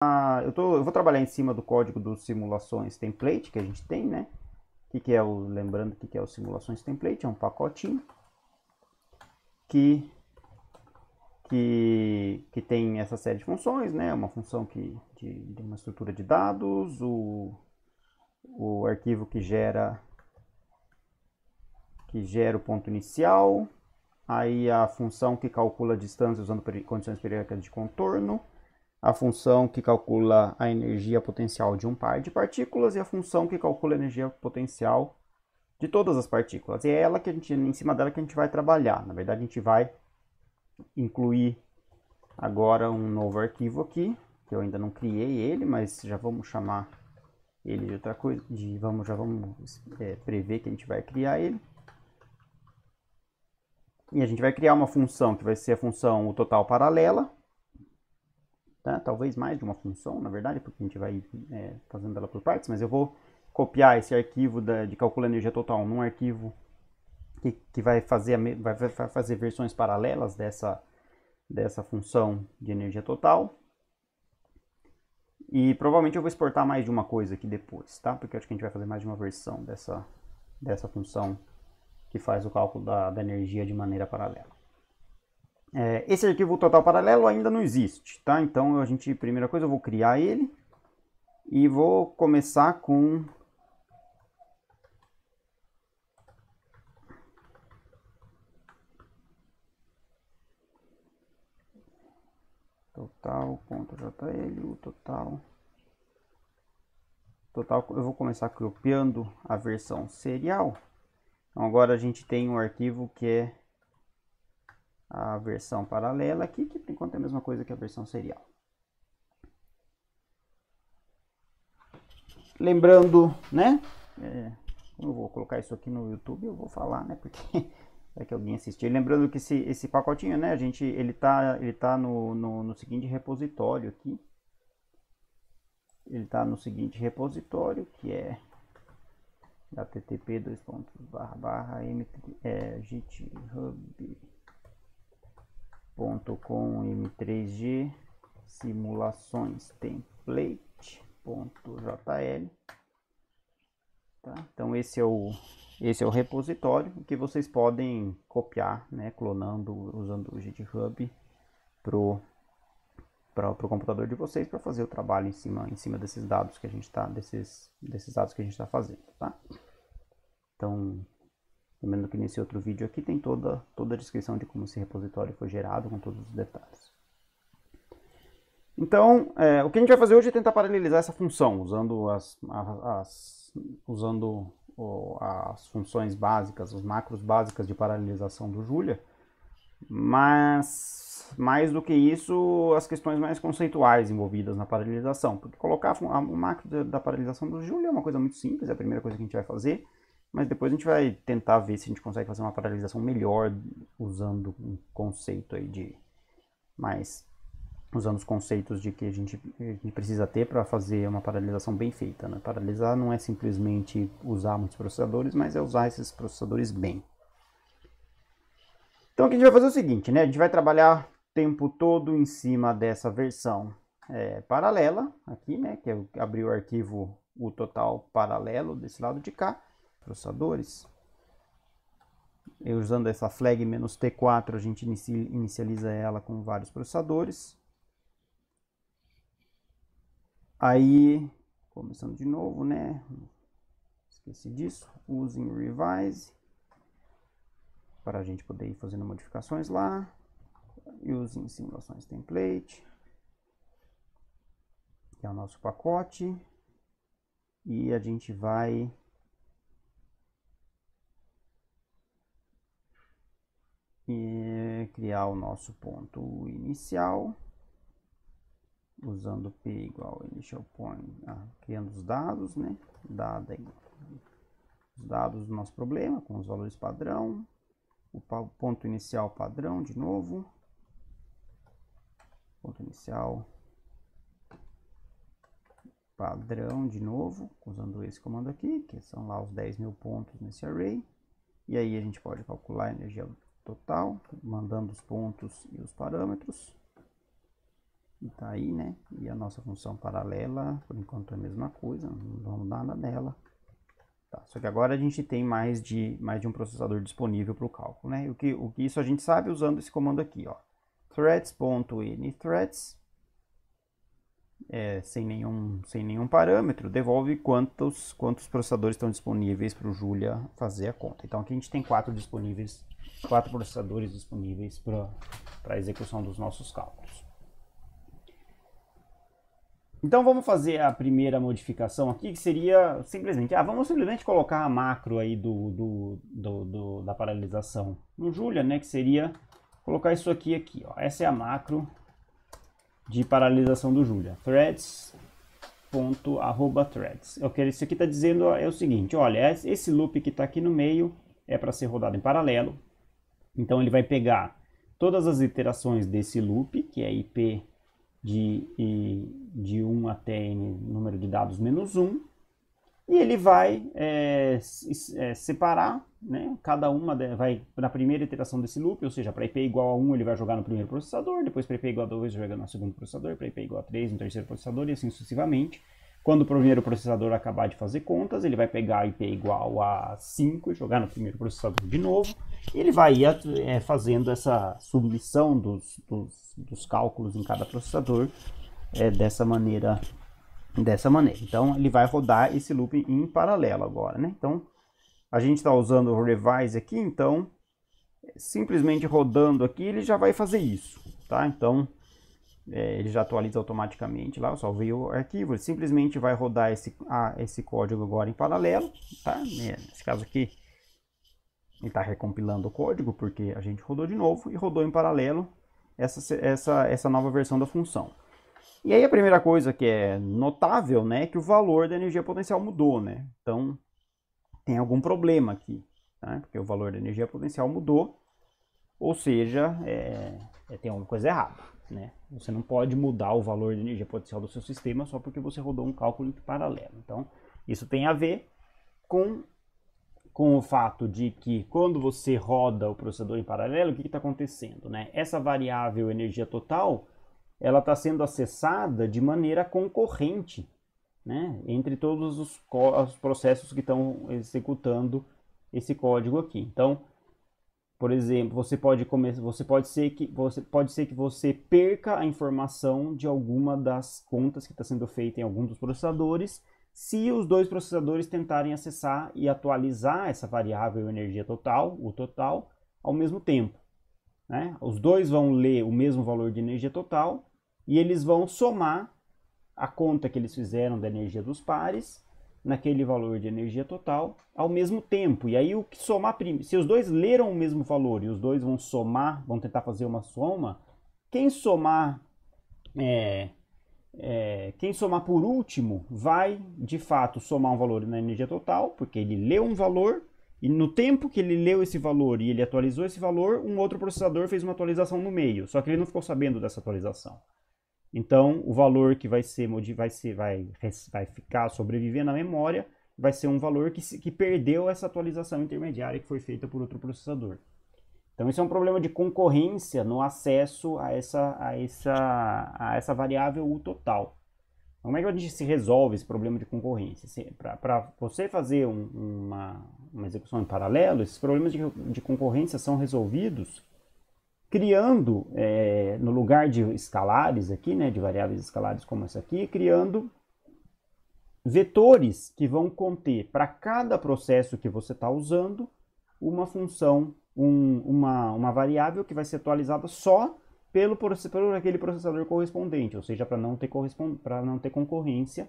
eu vou trabalhar em cima do código dos simulações template que a gente tem, né? Lembrando que é o simulações template, é um pacotinho que tem essa série de funções, né? Uma função de uma estrutura de dados, o arquivo que gera o ponto inicial, aí a função que calcula a distância usando condições periódicas de contorno, a função que calcula a energia potencial de um par de partículas e a função que calcula a energia potencial de todas as partículas. E é ela que em cima dela que a gente vai trabalhar. Na verdade, a gente vai incluir agora um novo arquivo aqui, que eu ainda não criei ele, mas já vamos chamar ele de outra coisa, já vamos prever que a gente vai criar ele. E a gente vai criar uma função que vai ser a função o total paralela, tá? Talvez mais de uma função, na verdade, porque a gente vai fazendo ela por partes, mas eu vou copiar esse arquivo de cálculo de energia total num arquivo que vai fazer versões paralelas dessa função de energia total. E provavelmente eu vou exportar mais de uma coisa aqui depois, tá? Porque eu acho que a gente vai fazer mais de uma versão dessa função que faz o cálculo da energia de maneira paralela. Esse arquivo total paralelo ainda não existe, tá? Então primeira coisa, eu vou criar ele e vou começar com total.jl, o total eu vou começar copiando a versão serial. Então agora a gente tem um arquivo que é a versão paralela aqui, que por enquanto é a mesma coisa que a versão serial. Lembrando, né? Como eu vou colocar isso aqui no YouTube, eu vou falar, né? Porque é que alguém assistir. Lembrando que esse pacotinho, né? Ele tá no seguinte repositório aqui. Ele tá no seguinte repositório, que é http github.com m3g simulações template.jl, tá? Então esse é o repositório que vocês podem copiar, né, clonando, usando o GitHub para o computador de vocês para fazer o trabalho em cima desses dados que a gente está fazendo, tá? Então, lembrando que nesse outro vídeo aqui tem toda a descrição de como esse repositório foi gerado, com todos os detalhes. Então, o que a gente vai fazer hoje é tentar paralelizar essa função, usando as funções básicas, os macros básicas de paralelização do Julia, mas mais do que isso, as questões mais conceituais envolvidas na paralelização, porque colocar o macro da paralelização do Julia é uma coisa muito simples, é a primeira coisa que a gente vai fazer, mas depois a gente vai tentar ver se a gente consegue fazer uma paralelização melhor usando um conceito aí usando os conceitos de que a gente precisa ter para fazer uma paralelização bem feita, né? Paralelizar não é simplesmente usar muitos processadores, mas é usar esses processadores bem. Então o que a gente vai fazer é o seguinte, né? A gente vai trabalhar o tempo todo em cima dessa versão paralela, aqui, né? Que é abrir o arquivo o total paralelo desse lado de cá, processadores. E usando essa flag "-t4", a gente inicializa ela com vários processadores. Aí, começando de novo, né? Esqueci disso. Using revise para a gente poder ir fazendo modificações lá. Using simulações template, que é o nosso pacote. E a gente vai criar o nosso ponto inicial, usando p igual initial point, criando os dados, né? Os dados do nosso problema com os valores padrão, o ponto inicial padrão de novo, ponto inicial padrão de novo, usando esse comando aqui, que são lá os 10.000 pontos nesse array. E aí a gente pode calcular a energia total, mandando os pontos e os parâmetros. Tá aí, né? E a nossa função paralela, por enquanto é a mesma coisa, não vamos dar nada nela. Tá, só que agora a gente tem mais de um processador disponível para o cálculo, né? O que isso a gente sabe usando esse comando aqui, ó. Threads.anythreads, sem nenhum parâmetro, devolve quantos processadores estão disponíveis para o Julia fazer a conta. Então aqui a gente tem 4 processadores disponíveis para a execução dos nossos cálculos. Então vamos fazer a primeira modificação aqui, que seria simplesmente, vamos simplesmente colocar a macro aí da paralelização no Julia, né, que seria colocar isso aqui, ó. Essa é a macro de paralelização do Julia, threads.threads. Isso aqui está dizendo é o seguinte, olha, esse loop que está aqui no meio é para ser rodado em paralelo, então ele vai pegar todas as iterações desse loop, que é IP de 1 até n, número de dados menos 1, e ele vai separar, né, cada uma vai na primeira iteração desse loop, ou seja, para IP igual a 1 ele vai jogar no primeiro processador, depois para IP igual a 2 joga no segundo processador, para IP igual a 3 no terceiro processador e assim sucessivamente. Quando o primeiro processador acabar de fazer contas, ele vai pegar a IP igual a 5 e jogar no primeiro processador de novo. E ele vai ir fazendo essa submissão dos cálculos em cada processador dessa maneira. Então, ele vai rodar esse loop em paralelo agora, né? Então, a gente está usando o revise aqui, então, simplesmente rodando aqui, ele já vai fazer isso, tá? Então, ele já atualiza automaticamente lá, eu salvei o arquivo, ele simplesmente vai rodar esse código agora em paralelo, tá? Nesse caso aqui, ele está recompilando o código, porque a gente rodou de novo e rodou em paralelo essa nova versão da função. E aí a primeira coisa que é notável, né, é que o valor da energia potencial mudou, né? Então, tem algum problema aqui, tá? Porque o valor da energia potencial mudou, ou seja, tem alguma coisa errada, né? Você não pode mudar o valor de energia potencial do seu sistema só porque você rodou um cálculo em paralelo. Então, isso tem a ver com o fato de que quando você roda o processador em paralelo, o que está acontecendo, né? Essa variável energia total, ela está sendo acessada de maneira concorrente, né, entre todos os processos que estão executando esse código aqui. Então, por exemplo, pode ser que você perca a informação de alguma das contas que está sendo feita em algum dos processadores, se os dois processadores tentarem acessar e atualizar essa variável energia total, o total, ao mesmo tempo, né? Os dois vão ler o mesmo valor de energia total e eles vão somar a conta que eles fizeram da energia dos pares naquele valor de energia total ao mesmo tempo. E aí o que somar, se os dois leram o mesmo valor e os dois vão somar, vão tentar fazer uma soma, quem somar por último vai de fato somar um valor na energia total, porque ele leu um valor e no tempo que ele leu esse valor e ele atualizou esse valor, um outro processador fez uma atualização no meio, só que ele não ficou sabendo dessa atualização. Então, o valor que vai ficar sobreviver na memória vai ser um valor que perdeu essa atualização intermediária que foi feita por outro processador. Então, isso é um problema de concorrência no acesso a essa variável U total. Como é que a gente se resolve esse problema de concorrência? Para você fazer uma execução em paralelo, esses problemas de concorrência são resolvidos criando, no lugar de escalares aqui, né, de variáveis escalares como essa aqui, criando vetores que vão conter para cada processo que você está usando uma função, uma variável que vai ser atualizada só por aquele processador correspondente, ou seja, para não ter concorrência.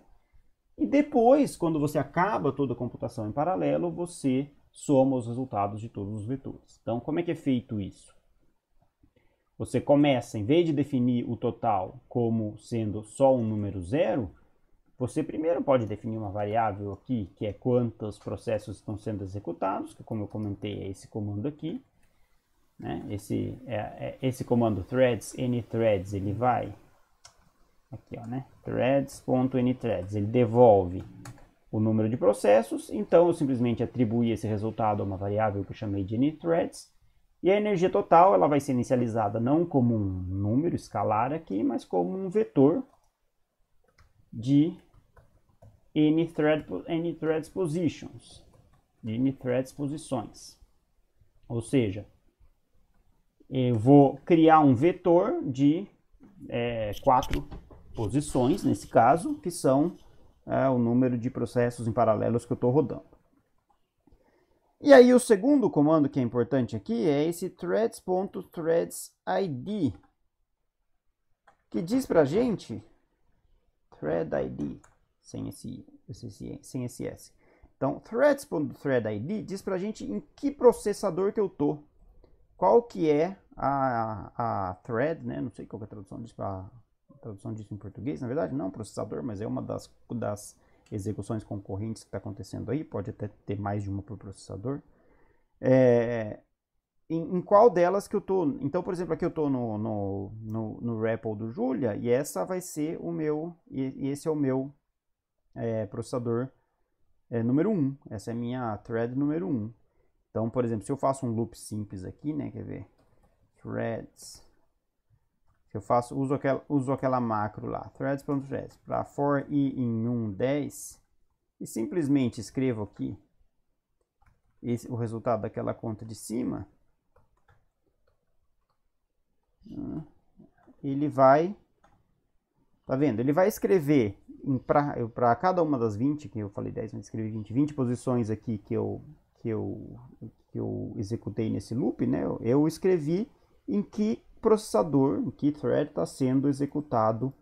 E depois, quando você acaba toda a computação em paralelo, você soma os resultados de todos os vetores. Então, como é que é feito isso? Você começa, em vez de definir o total como sendo só um número zero, você primeiro pode definir uma variável aqui, que é quantos processos estão sendo executados, que como eu comentei é esse comando aqui, né? Esse comando threads, anythreads, ele vai, aqui ó, né? threads.anythreads, ele devolve o número de processos, então eu simplesmente atribuí esse resultado a uma variável que eu chamei de anythreads, E a energia total ela vai ser inicializada não como um número escalar aqui, mas como um vetor de n threads positions, de n threads posições. Ou seja, eu vou criar um vetor de 4 posições, nesse caso, que são o número de processos em paralelos que eu estou rodando. E aí o segundo comando que é importante aqui é esse threads.threadsID, que diz pra gente thread ID, sem esse S. Então, threads.threadID diz pra gente em que processador que eu tô. Qual que é a thread, né? Não sei qual que é a tradução disso em português, na verdade, não processador, mas é uma das execuções concorrentes que está acontecendo aí, pode até ter mais de uma por processador. Em qual delas que eu tô? Então, por exemplo, aqui eu tô no REPL do Julia, e essa vai ser o meu, e esse é o meu processador número 1. Essa é a minha thread número 1. Então, por exemplo, se eu faço um loop simples aqui, né, quer ver? Threads. Se eu uso aquela macro lá, threads.threads, para for i em 1.10, e simplesmente escrevo aqui o resultado daquela conta de cima, ele vai, tá vendo? Ele vai escrever para cada uma das 20, que eu falei 10, mas escrevi 20 posições aqui que eu executei nesse loop, né? Eu escrevi em que processador, em que thread está sendo executado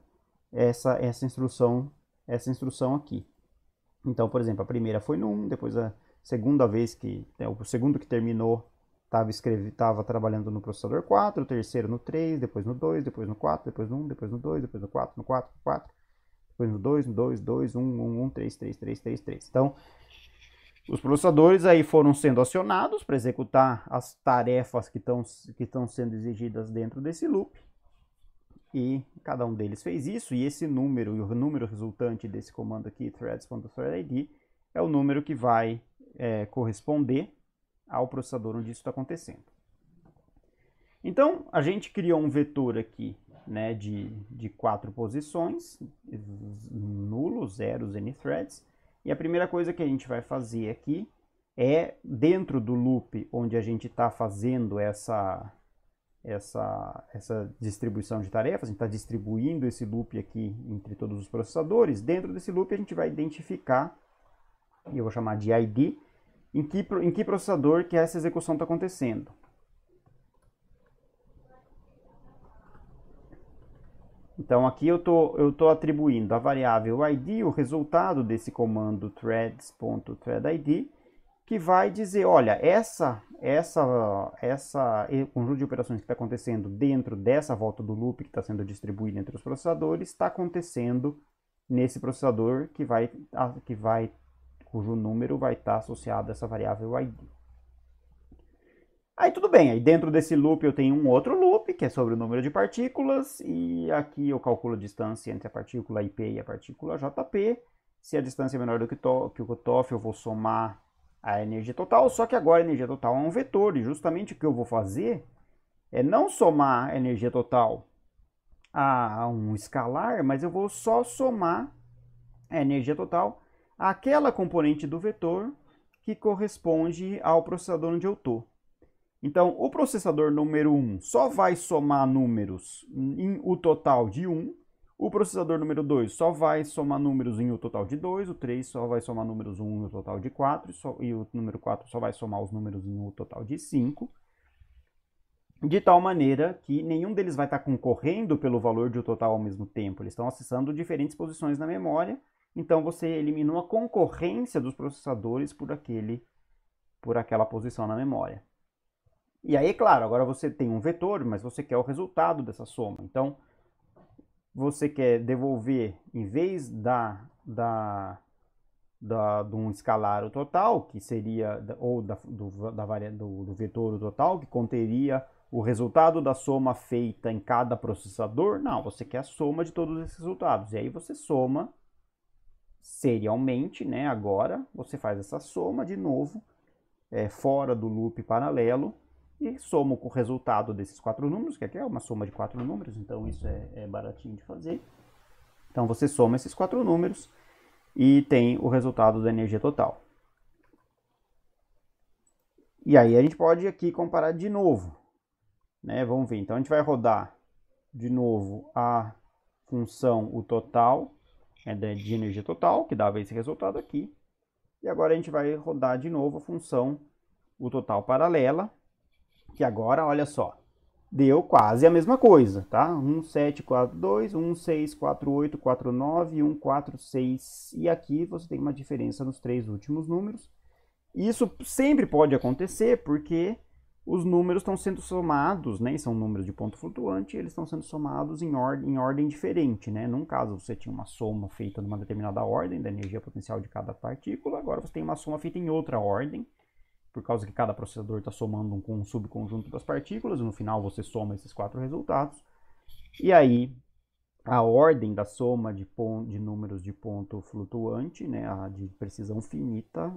essa instrução aqui. Então, por exemplo, a primeira foi no 1, depois a segunda vez o segundo que terminou estava trabalhando no processador 4, o terceiro no 3, depois no 2, depois no 4, depois no 1, depois no 2, depois no 4, no 4, no 4, depois no 2, no 2, 2, 1, 1, 1, 3, 3, 3, 3, 3. Então, os processadores aí foram sendo acionados para executar as tarefas que estão sendo exigidas dentro desse loop. E cada um deles fez isso, e esse número, e o número resultante desse comando aqui, threads.threadID, é o número que vai corresponder ao processador onde isso está acontecendo. Então, a gente criou um vetor aqui, né, de 4 posições, nulo, zeros, n-threads, e a primeira coisa que a gente vai fazer aqui é, dentro do loop onde a gente está fazendo essa distribuição de tarefas, a gente está distribuindo esse loop aqui entre todos os processadores, dentro desse loop a gente vai identificar, e eu vou chamar de ID, em que processador que essa execução está acontecendo. Então aqui eu tô atribuindo a variável ID o resultado desse comando threads.threadID, que vai dizer, olha, conjunto de operações que está acontecendo dentro dessa volta do loop que está sendo distribuído entre os processadores, está acontecendo nesse processador cujo número vai estar associado a essa variável ID. Aí tudo bem, aí dentro desse loop eu tenho um outro loop, que é sobre o número de partículas, e aqui eu calculo a distância entre a partícula IP e a partícula JP. Se a distância é menor do que o cutoff, eu vou somar a energia total, só que agora a energia total é um vetor, e justamente o que eu vou fazer é não somar a energia total a um escalar, mas eu vou só somar a energia total àquela componente do vetor que corresponde ao processador onde eu estou. Então, o processador número 1 só vai somar números em o total de 1, o processador número 2 só vai somar números em o total de 2, o 3 só vai somar números 1 em o total de 4, e o número 4 só vai somar os números em o total de 5, de tal maneira que nenhum deles vai estar concorrendo pelo valor de o total ao mesmo tempo, eles estão acessando diferentes posições na memória, então você elimina uma concorrência dos processadores por aquela posição na memória. E aí, claro, agora você tem um vetor, mas você quer o resultado dessa soma. Então, você quer devolver, em vez de um escalar o total, que seria, ou do vetor o total, que conteria o resultado da soma feita em cada processador. Não, você quer a soma de todos esses resultados. E aí você soma serialmente, né? Agora você faz essa soma de novo, fora do loop paralelo, e somo com o resultado desses 4 números, que aqui é uma soma de 4 números, então isso é baratinho de fazer. Então você soma esses 4 números e tem o resultado da energia total. E aí a gente pode aqui comparar de novo, né? Vamos ver, então a gente vai rodar de novo a função o total, de energia total, que dava esse resultado aqui. E agora a gente vai rodar de novo a função o total paralela, que agora, olha só, deu quase a mesma coisa, tá? 1742, 1648, 49, 146. E aqui você tem uma diferença nos 3 últimos números. Isso sempre pode acontecer porque os números estão sendo somados, né? São números de ponto flutuante, eles estão sendo somados em ordem diferente, né? Num caso você tinha uma soma feita numa determinada ordem da energia potencial de cada partícula, agora você tem uma soma feita em outra ordem, por causa que cada processador está somando com um subconjunto das partículas, e no final você soma esses 4 resultados, e aí a ordem da soma de números de ponto flutuante, né, a de precisão finita,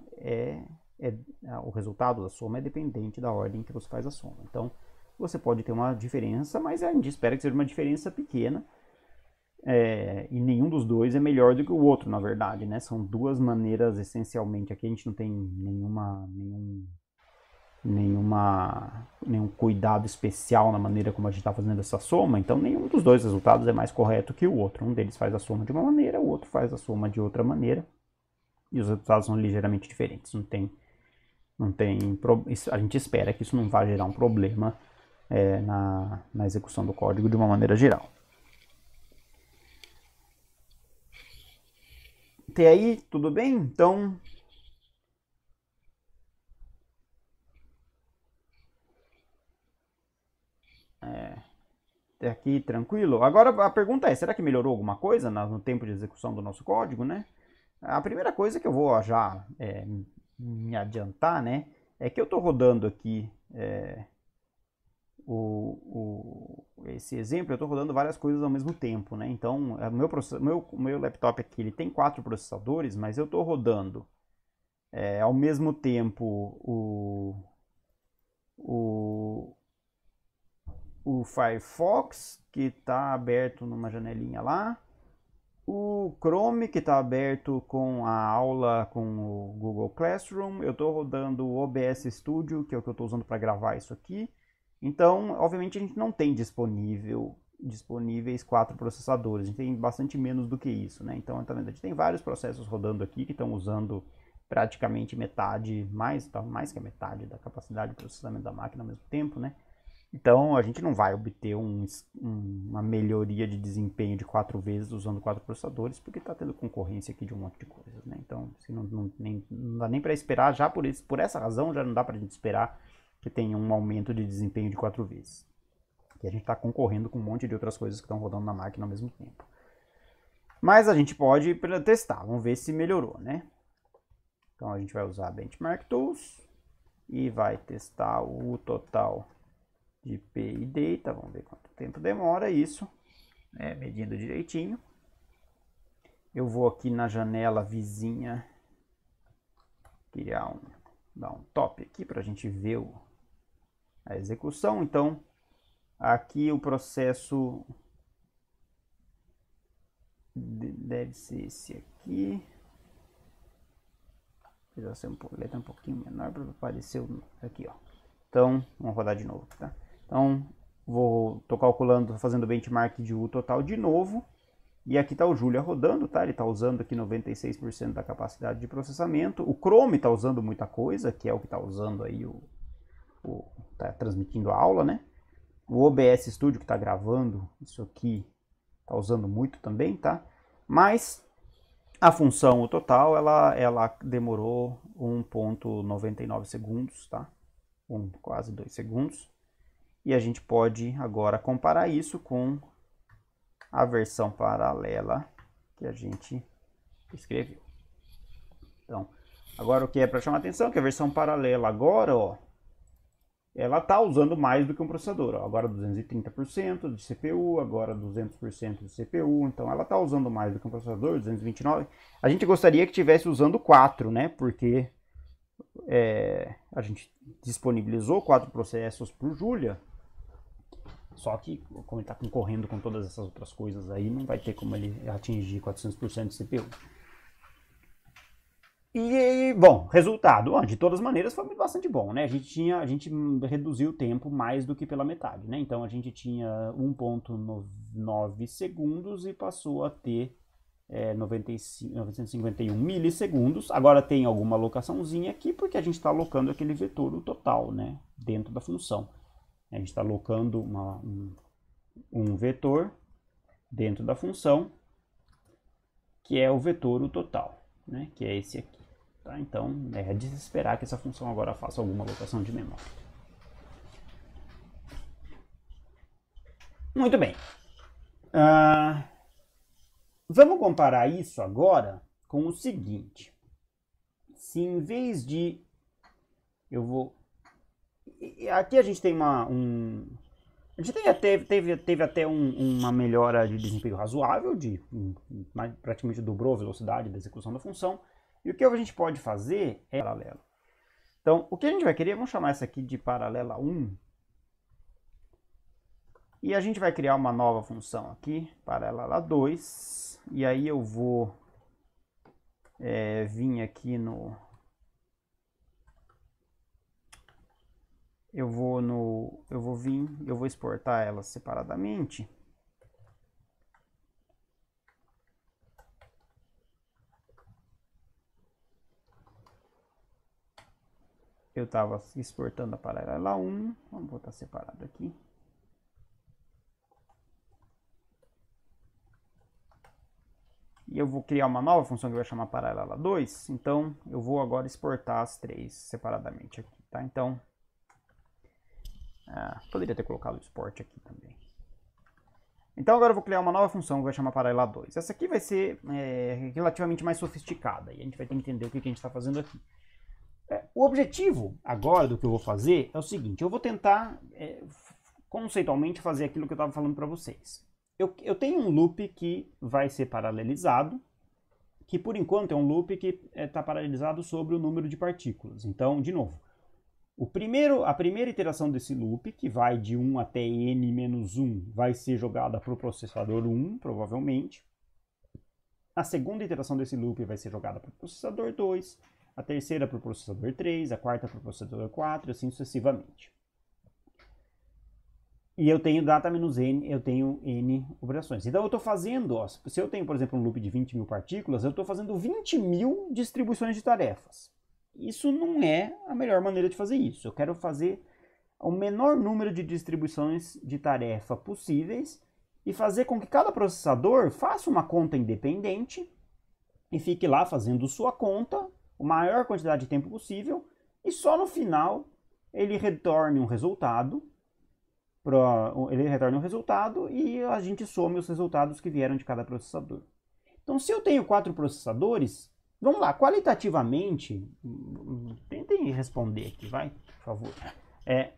o resultado da soma é dependente da ordem que você faz a soma. Então, você pode ter uma diferença, mas a gente espera que seja uma diferença pequena, e nenhum dos dois é melhor do que o outro, na verdade, né? São duas maneiras, essencialmente, aqui a gente não tem nenhum cuidado especial na maneira como a gente está fazendo essa soma, então nenhum dos dois resultados é mais correto que o outro. Um deles faz a soma de uma maneira, o outro faz a soma de outra maneira, e os resultados são ligeiramente diferentes. A gente espera que isso não vá gerar um problema na execução do código de uma maneira geral. Até aí, tudo bem? Então, até aqui tranquilo. Agora a pergunta é, será que melhorou alguma coisa no tempo de execução do nosso código, né? A primeira coisa que eu vou já me adiantar, né, é que eu estou rodando aqui esse exemplo, eu estou rodando várias coisas ao mesmo tempo, né? Então, o meu laptop aqui ele tem 4 processadores, mas eu estou rodando ao mesmo tempo o Firefox, que está aberto numa janelinha lá, o Chrome, que está aberto com a aula com o Google Classroom, eu estou rodando o OBS Studio, que é o que eu estou usando para gravar isso aqui. Então, obviamente, a gente não tem disponíveis 4 processadores, a gente tem bastante menos do que isso, né? Então, tá vendo? A gente tem vários processos rodando aqui que estão usando praticamente metade, mais que a metade da capacidade de processamento da máquina ao mesmo tempo, né? Então, a gente não vai obter uma melhoria de desempenho de 4 vezes usando 4 processadores, porque está tendo concorrência aqui de um monte de coisas, né? Então, assim, não dá nem para esperar, já por essa razão, já não dá para a gente esperar que tenha um aumento de desempenho de 4 vezes. E a gente está concorrendo com um monte de outras coisas que estão rodando na máquina ao mesmo tempo. Mas a gente pode testar, vamos ver se melhorou, né? Então, a gente vai usar Benchmark Tools e vai testar o total de P e Data, vamos ver quanto tempo demora isso, né, medindo direitinho. Eu vou aqui na janela vizinha dar um top aqui para a gente ver a execução. Então, aqui o processo deve ser esse aqui. Precisa ser letra um pouquinho menor para aparecer aqui, ó. Então, vamos rodar de novo, tá? Então, tô calculando, fazendo benchmark de U total de novo. E aqui está o Julia rodando, tá? Ele está usando aqui 96% da capacidade de processamento. O Chrome está usando muita coisa, que é o que está usando aí tá transmitindo a aula, né? O OBS Studio que está gravando isso aqui está usando muito também, tá? Mas a função o total, ela demorou 1,99 segundos, tá? Quase 2 segundos. E a gente pode agora comparar isso com a versão paralela que a gente escreveu. Então, agora o que é para chamar atenção é que a versão paralela agora, ó, ela está usando mais do que um processador. Ó. Agora 230% de CPU, agora 200% de CPU. Então ela está usando mais do que um processador, 229%. A gente gostaria que estivesse usando 4, né? Porque a gente disponibilizou 4 processos para o Julia, só que, como ele está concorrendo com todas essas outras coisas aí, não vai ter como ele atingir 400% de CPU. E, bom, resultado, de todas as maneiras foi bastante bom, né? A gente reduziu o tempo mais do que pela metade, né? Então a gente tinha 1.9 segundos e passou a ter 951 milissegundos. Agora tem alguma alocaçãozinha aqui, porque a gente está alocando aquele vetor o total, né? Dentro da função. A gente está alocando um vetor dentro da função, que é o vetor o total, né? Que é esse aqui. Tá? Então, é de se esperar que essa função agora faça alguma alocação de memória. Muito bem. Vamos comparar isso agora com o seguinte. Se em vez de... Aqui a gente tem a gente teve até uma melhora de desempenho razoável, praticamente dobrou a velocidade da execução da função. E o que a gente pode fazer é paralelo. Então, o que a gente vai querer, vamos chamar essa aqui de paralela 1. E a gente vai criar uma nova função aqui, paralela 2. E aí eu vou vir aqui no... Eu vou exportar elas separadamente. Eu estava exportando a paralela 1, vamos botar separado aqui. E eu vou criar uma nova função que vai chamar paralela 2, então eu vou agora exportar as três separadamente aqui, tá? Então, poderia ter colocado o export aqui também. Então agora eu vou criar uma nova função que vai chamar paralela 2. Essa aqui vai ser relativamente mais sofisticada, e a gente vai ter que entender o que a gente está fazendo aqui. O objetivo agora do que eu vou fazer é o seguinte, eu vou tentar conceitualmente fazer aquilo que eu estava falando para vocês. Eu tenho um loop que vai ser paralelizado, que por enquanto é um loop que está paralelizado sobre o número de partículas. Então, de novo, a primeira iteração desse loop, que vai de 1 até n-1, vai ser jogada para o processador 1, provavelmente. A segunda iteração desse loop vai ser jogada para o processador 2, a terceira para o processador 3, a quarta para o processador 4, assim sucessivamente. E eu tenho data menos n, eu tenho n operações. Então eu estou fazendo, se eu tenho, por exemplo, um loop de 20 mil partículas, eu estou fazendo 20 mil distribuições de tarefas. Isso não é a melhor maneira de fazer isso. Eu quero fazer o menor número de distribuições de tarefa possíveis e fazer com que cada processador faça uma conta independente e fique lá fazendo sua conta a maior quantidade de tempo possível, e só no final ele retorne um resultado, e a gente some os resultados que vieram de cada processador. Então, se eu tenho 4 processadores, vamos lá, qualitativamente, tentem responder aqui, vai, por favor.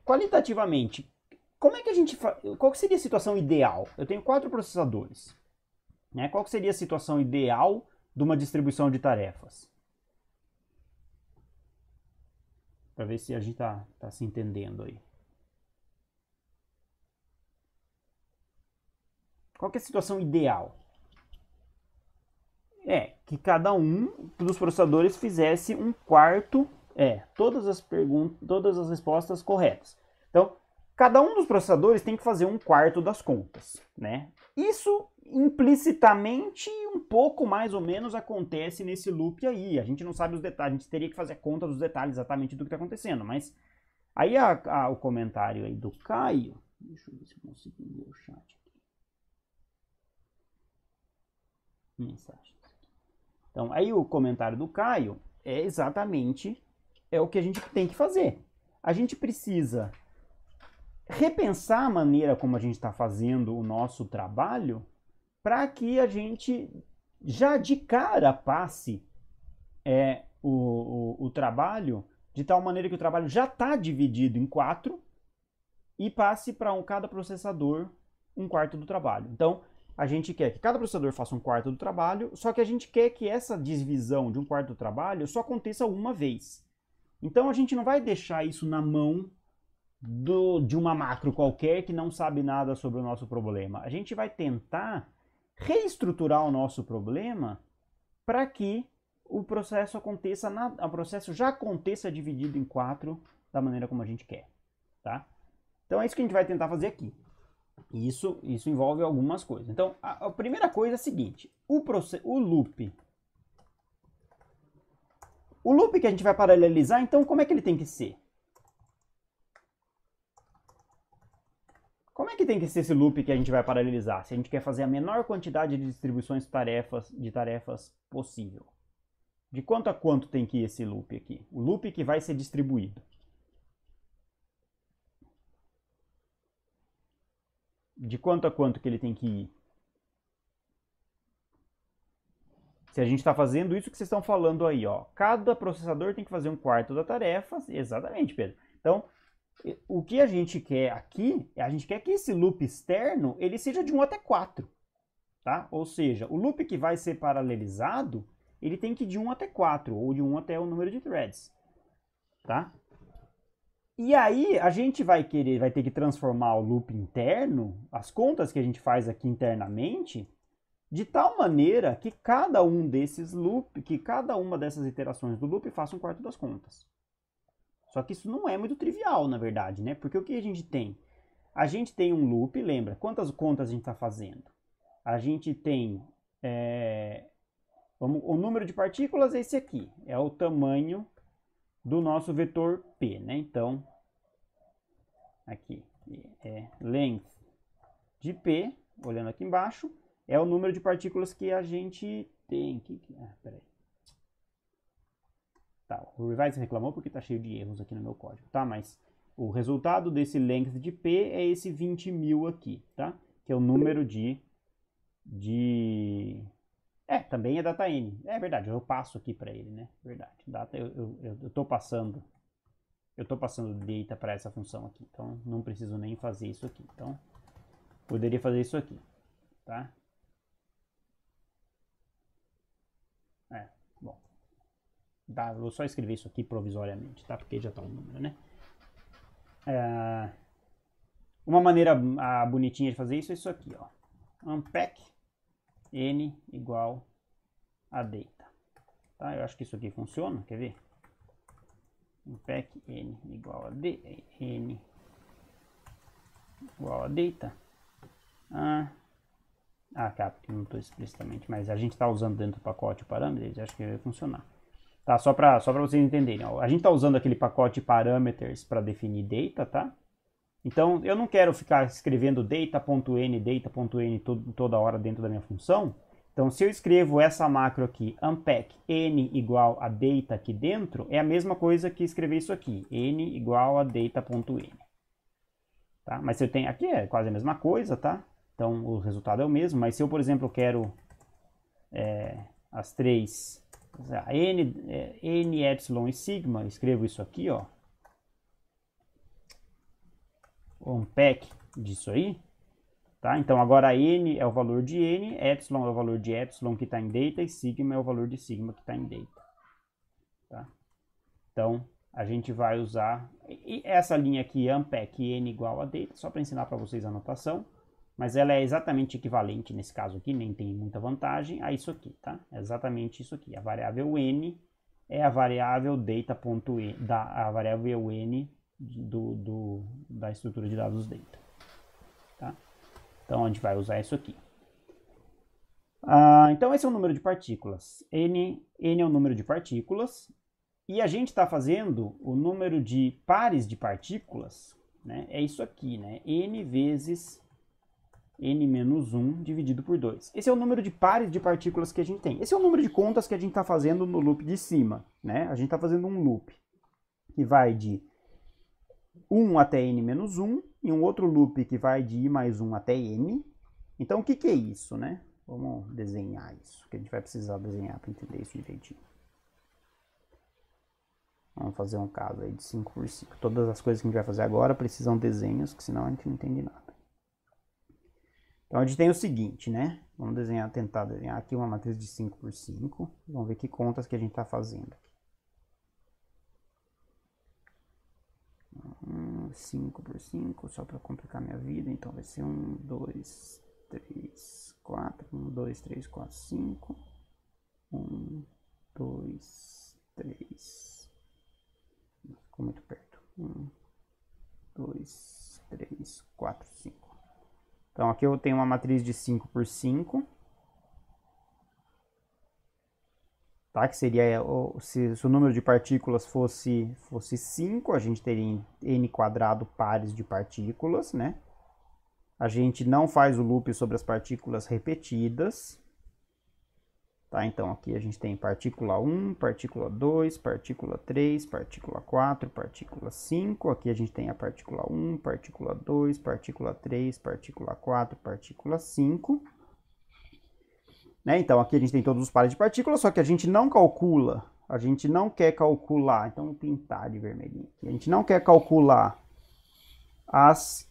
Qualitativamente, como é que a gente qual que seria a situação ideal? Eu tenho 4 processadores, né? Qual que seria a situação ideal de uma distribuição de tarefas? Para ver se a gente tá se entendendo aí. Qual que é a situação ideal? Que cada um dos processadores fizesse um quarto, todas as respostas corretas. Então, cada um dos processadores tem que fazer um quarto das contas, né? Isso implicitamente, um pouco mais ou menos, acontece nesse loop aí. A gente não sabe os detalhes, a gente teria que fazer conta dos detalhes exatamente do que está acontecendo. Mas aí o comentário aí do Caio, deixa eu ver se eu consigo ler o chat aqui. Mensagens. Então, aí o comentário do Caio é exatamente o que a gente tem que fazer. A gente precisa repensar a maneira como a gente está fazendo o nosso trabalho para que a gente já de cara passe o trabalho de tal maneira que o trabalho já está dividido em 4 e passe para cada processador um quarto do trabalho. Então, a gente quer que cada processador faça um quarto do trabalho, só que a gente quer que essa divisão de um quarto do trabalho só aconteça uma vez. Então a gente não vai deixar isso na mão de uma macro qualquer que não sabe nada sobre o nosso problema. A gente vai tentar reestruturar o nosso problema para que o processo aconteça, o processo já aconteça dividido em 4 da maneira como a gente quer, tá? Então é isso que a gente vai tentar fazer aqui. Isso envolve algumas coisas. Então a primeira coisa é a seguinte: o loop que a gente vai paralelizar, então como é que ele tem que ser? Como é que tem que ser esse loop que a gente vai paralelizar? Se a gente quer fazer a menor quantidade de distribuições de tarefas possível. De quanto a quanto tem que ir esse loop aqui? O loop que vai ser distribuído. De quanto a quanto que ele tem que ir? Se a gente está fazendo isso que vocês estão falando aí, ó. Cada processador tem que fazer 1/4 da tarefa. Exatamente, Pedro. Então, o que a gente quer aqui, a gente quer que esse loop externo, ele seja de 1 até 4. Tá? Ou seja, o loop que vai ser paralelizado, ele tem que ir de 1 até 4, ou de 1 até o número de threads. Tá? E aí a gente vai ter que transformar o loop interno, as contas que a gente faz aqui internamente, de tal maneira que cada um desses loops, que cada uma dessas iterações do loop faça 1/4 das contas. Só que isso não é muito trivial, na verdade, né? Porque o que a gente tem? A gente tem um loop, lembra? Quantas contas a gente está fazendo? A gente tem... o número de partículas é esse aqui. É o tamanho do nosso vetor P, né? Então, aqui é length de P, olhando aqui embaixo, é o número de partículas que a gente tem. Peraí. Tá, o Revise reclamou porque está cheio de erros aqui no meu código, tá? Mas o resultado desse length de P é esse 20.000 aqui, tá? Que é o número também é data N. É verdade, eu passo aqui para ele, né? Verdade. Data, eu tô passando data para essa função aqui, então não preciso nem fazer isso aqui. Então, poderia fazer isso aqui, tá? Bom. Tá, vou só escrever isso aqui provisoriamente, tá? Porque já tá o número, né? Uma maneira bonitinha de fazer isso é isso aqui, ó. Unpack n igual a data. Tá? Eu acho que isso aqui funciona, quer ver? Unpack n igual a n igual a data. Tá, porque não estou explicitamente, mas a gente está usando dentro do pacote parâmetros, acho que vai funcionar. Tá, só para vocês entenderem, ó, a gente está usando aquele pacote parameters para definir data, tá? Então, eu não quero ficar escrevendo data.n toda hora dentro da minha função. Então, se eu escrevo essa macro aqui, unpack n igual a data aqui dentro, é a mesma coisa que escrever isso aqui, n igual a data.n. Tá? Mas se eu tenho aqui é quase a mesma coisa, tá? Então, o resultado é o mesmo, mas se eu, por exemplo, quero as três, n, epsilon e sigma, eu escrevo isso aqui, ó. Unpack disso aí, tá? Então agora n é o valor de n, epsilon é o valor de epsilon que está em data e sigma é o valor de sigma que está em data, tá? Então a gente vai usar essa linha aqui, unpack n igual a data, só para ensinar para vocês a notação, mas ela é exatamente equivalente nesse caso aqui, nem tem muita vantagem, a isso aqui, tá? É exatamente isso aqui, a variável n é a variável data.n, a variável n da estrutura de dados data. Tá? Então a gente vai usar isso aqui. Então esse é o número de partículas. N é o número de partículas. E a gente está fazendo o número de pares de partículas, né? É isso aqui, né? N vezes n menos 1 dividido por 2. Esse é o número de pares de partículas que a gente tem. Esse é o número de contas que a gente está fazendo no loop de cima, né? A gente está fazendo um loop que vai de 1 até n menos 1, e um outro loop que vai de i mais 1 até n. Então, o que é isso, né? Vamos desenhar isso, que a gente vai precisar desenhar para entender isso direitinho. Vamos fazer um caso aí de 5 por 5. Todas as coisas que a gente vai fazer agora precisam de desenhos, que senão a gente não entende nada. Então, a gente tem o seguinte, né? Vamos tentar desenhar aqui uma matriz de 5 por 5. Vamos ver que contas que a gente está fazendo aqui. 5 por 5, só para complicar minha vida, então vai ser 1, 2, 3, 4, 1, 2, 3, 4, 5, 1, 2, 3, ficou muito perto, 1, 2, 3, 4, 5. Então aqui eu tenho uma matriz de 5 por 5, tá? Que seria, se o número de partículas fosse 5, a gente teria n quadrado pares de partículas, né? A gente não faz o loop sobre as partículas repetidas, tá? Então aqui a gente tem partícula 1, partícula 2, partícula 3, partícula 4, partícula 5. Aqui a gente tem a partícula 1, partícula 2, partícula 3, partícula 4, partícula 5. Né? Então aqui a gente tem todos os pares de partículas, só que a gente não calcula, a gente não quer calcular, então vou pintar de vermelhinho aqui. A gente não quer calcular as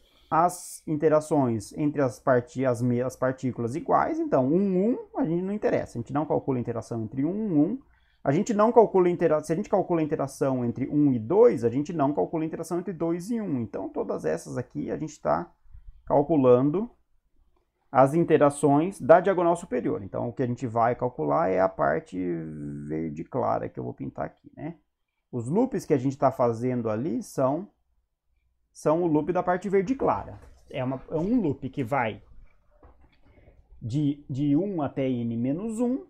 interações entre as partículas iguais, então 1, 1, a gente não interessa, a gente não calcula a interação entre 1 e 1, a gente não calcula se a gente calcula a interação entre 1 e 2, a gente não calcula a interação entre 2 e 1, então todas essas aqui a gente está calculando as interações da diagonal superior. Então o que a gente vai calcular é a parte verde clara que eu vou pintar aqui, né? Os loops que a gente está fazendo ali são o loop da parte verde clara. É um loop que vai de 1 até n menos 1,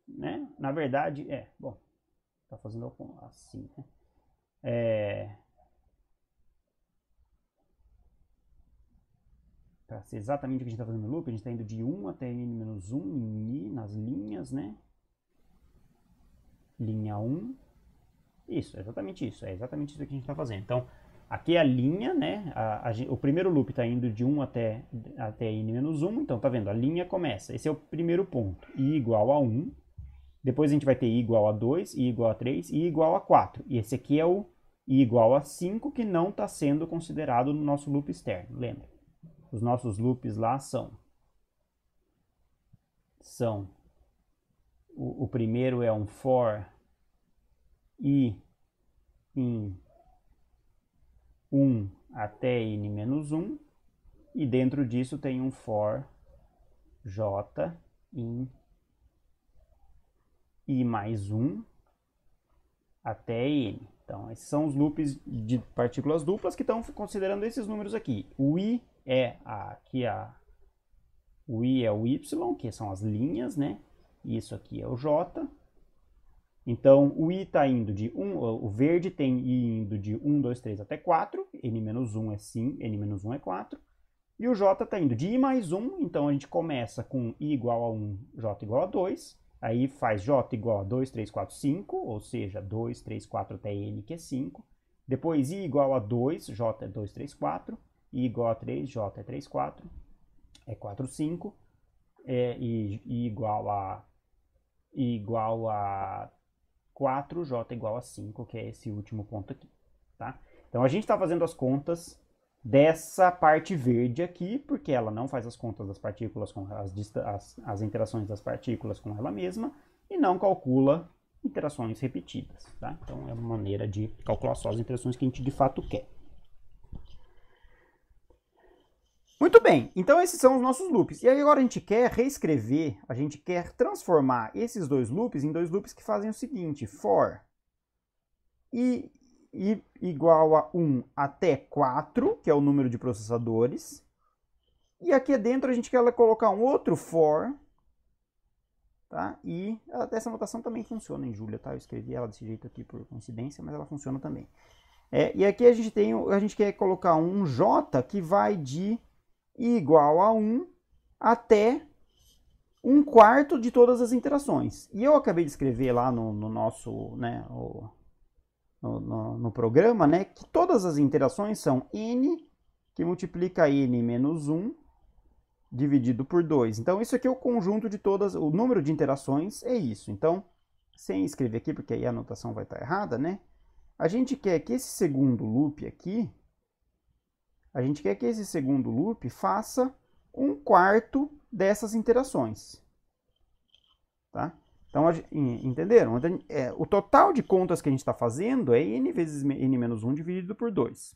né? Na verdade, bom, tá fazendo assim, né? Para ser exatamente o que a gente está fazendo no loop, a gente está indo de 1 até n menos 1 em i, nas linhas, né? Linha 1. Isso, é exatamente isso. É exatamente isso que a gente está fazendo. Então, aqui é a linha, né? O primeiro loop está indo de 1 até n menos 1. Então, tá vendo? A linha começa. Esse é o primeiro ponto. I igual a 1. Depois a gente vai ter I igual a 2, I igual a 3, I igual a 4. E esse aqui é o I igual a 5, que não está sendo considerado no nosso loop externo. Lembra? Os nossos loops lá são o primeiro é um for i em 1 até n menos 1, e dentro disso tem um for j em i mais 1 até n. Então, esses são os loops de partículas duplas que estão considerando esses números aqui. O i o i é o y, que são as linhas, né? Isso aqui é o j. Então, o i está indo de 1, o verde tem i indo de 1, 2, 3 até 4, n-1 é 5, n-1 é 4. E o j está indo de i mais 1, então a gente começa com i igual a 1, j igual a 2. Aí faz j igual a 2, 3, 4, 5, ou seja, 2, 3, 4 até n, que é 5. Depois i igual a 2, j é 2, 3, 4. I igual a 3, j é 3, 4. É 4, 5. I igual a 4, j igual a 5, que é esse último ponto aqui. Tá? Então a gente está fazendo as contas dessa parte verde aqui, porque ela não faz as contas das partículas com as interações das partículas com ela mesma, e não calcula interações repetidas. Tá? Então é uma maneira de calcular só as interações que a gente de fato quer. Muito bem, então esses são os nossos loops. E aí agora a gente quer reescrever, a gente quer transformar esses dois loops em dois loops que fazem o seguinte: for i igual a 1 até 4, que é o número de processadores. E aqui dentro a gente quer colocar um outro for, tá? E essa notação também funciona em Julia, tá? Eu escrevi ela desse jeito aqui por coincidência, mas ela funciona também. E aqui a gente quer colocar um j que vai de i igual a 1 até 1/4 de todas as interações. E eu acabei de escrever lá no nosso, né, no programa, né, que todas as interações são n, que multiplica n menos 1, dividido por 2. Então, isso aqui é o conjunto de todas, o número de interações é isso. Então, sem escrever aqui, porque aí a anotação vai estar errada, né, a gente quer que esse segundo loop aqui, faça 1/4 dessas interações. Tá? Então, entenderam? O total de contas que a gente está fazendo é n vezes n-1 dividido por 2.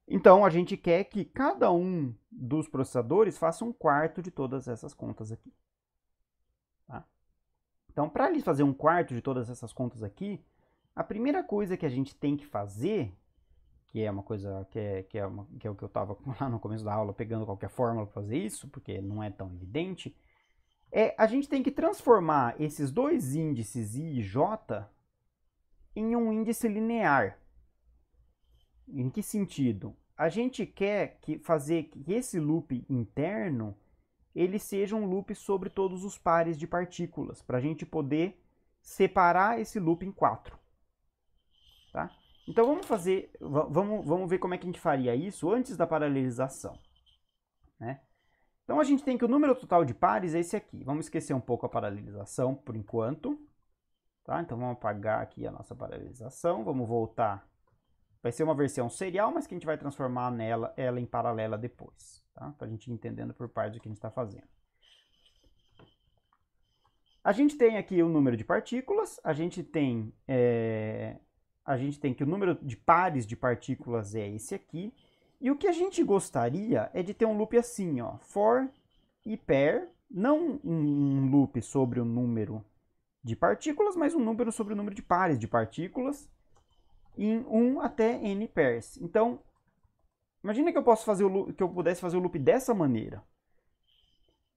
Então, a gente quer que cada um dos processadores faça 1/4 de todas essas contas aqui. Tá? Então, para ele fazer 1/4 de todas essas contas aqui, a primeira coisa que a gente tem que fazer, que é uma coisa que é o que eu estava lá no começo da aula, pegando qualquer fórmula para fazer isso, porque não é tão evidente, a gente tem que transformar esses dois índices I e J em um índice linear. Em que sentido? A gente quer fazer que esse loop interno ele seja um loop sobre todos os pares de partículas, para a gente poder separar esse loop em 4. Tá? Então vamos ver como é que a gente faria isso antes da paralelização. Né? Então a gente tem que o número total de pares é esse aqui. Vamos esquecer um pouco a paralelização por enquanto. Tá? Então vamos apagar aqui a nossa paralelização, vamos voltar. Vai ser uma versão serial, mas que a gente vai transformar ela em paralela depois. Tá? Para a gente ir entendendo por partes o que a gente está fazendo. A gente tem aqui o número de partículas, a gente tem que o número de pares de partículas é esse aqui. E o que a gente gostaria é de ter um loop assim, ó, for e pair, não um loop sobre o número de partículas, mas um número sobre o número de pares de partículas em 1 até n pairs. Então, imagina que eu pudesse fazer o loop dessa maneira.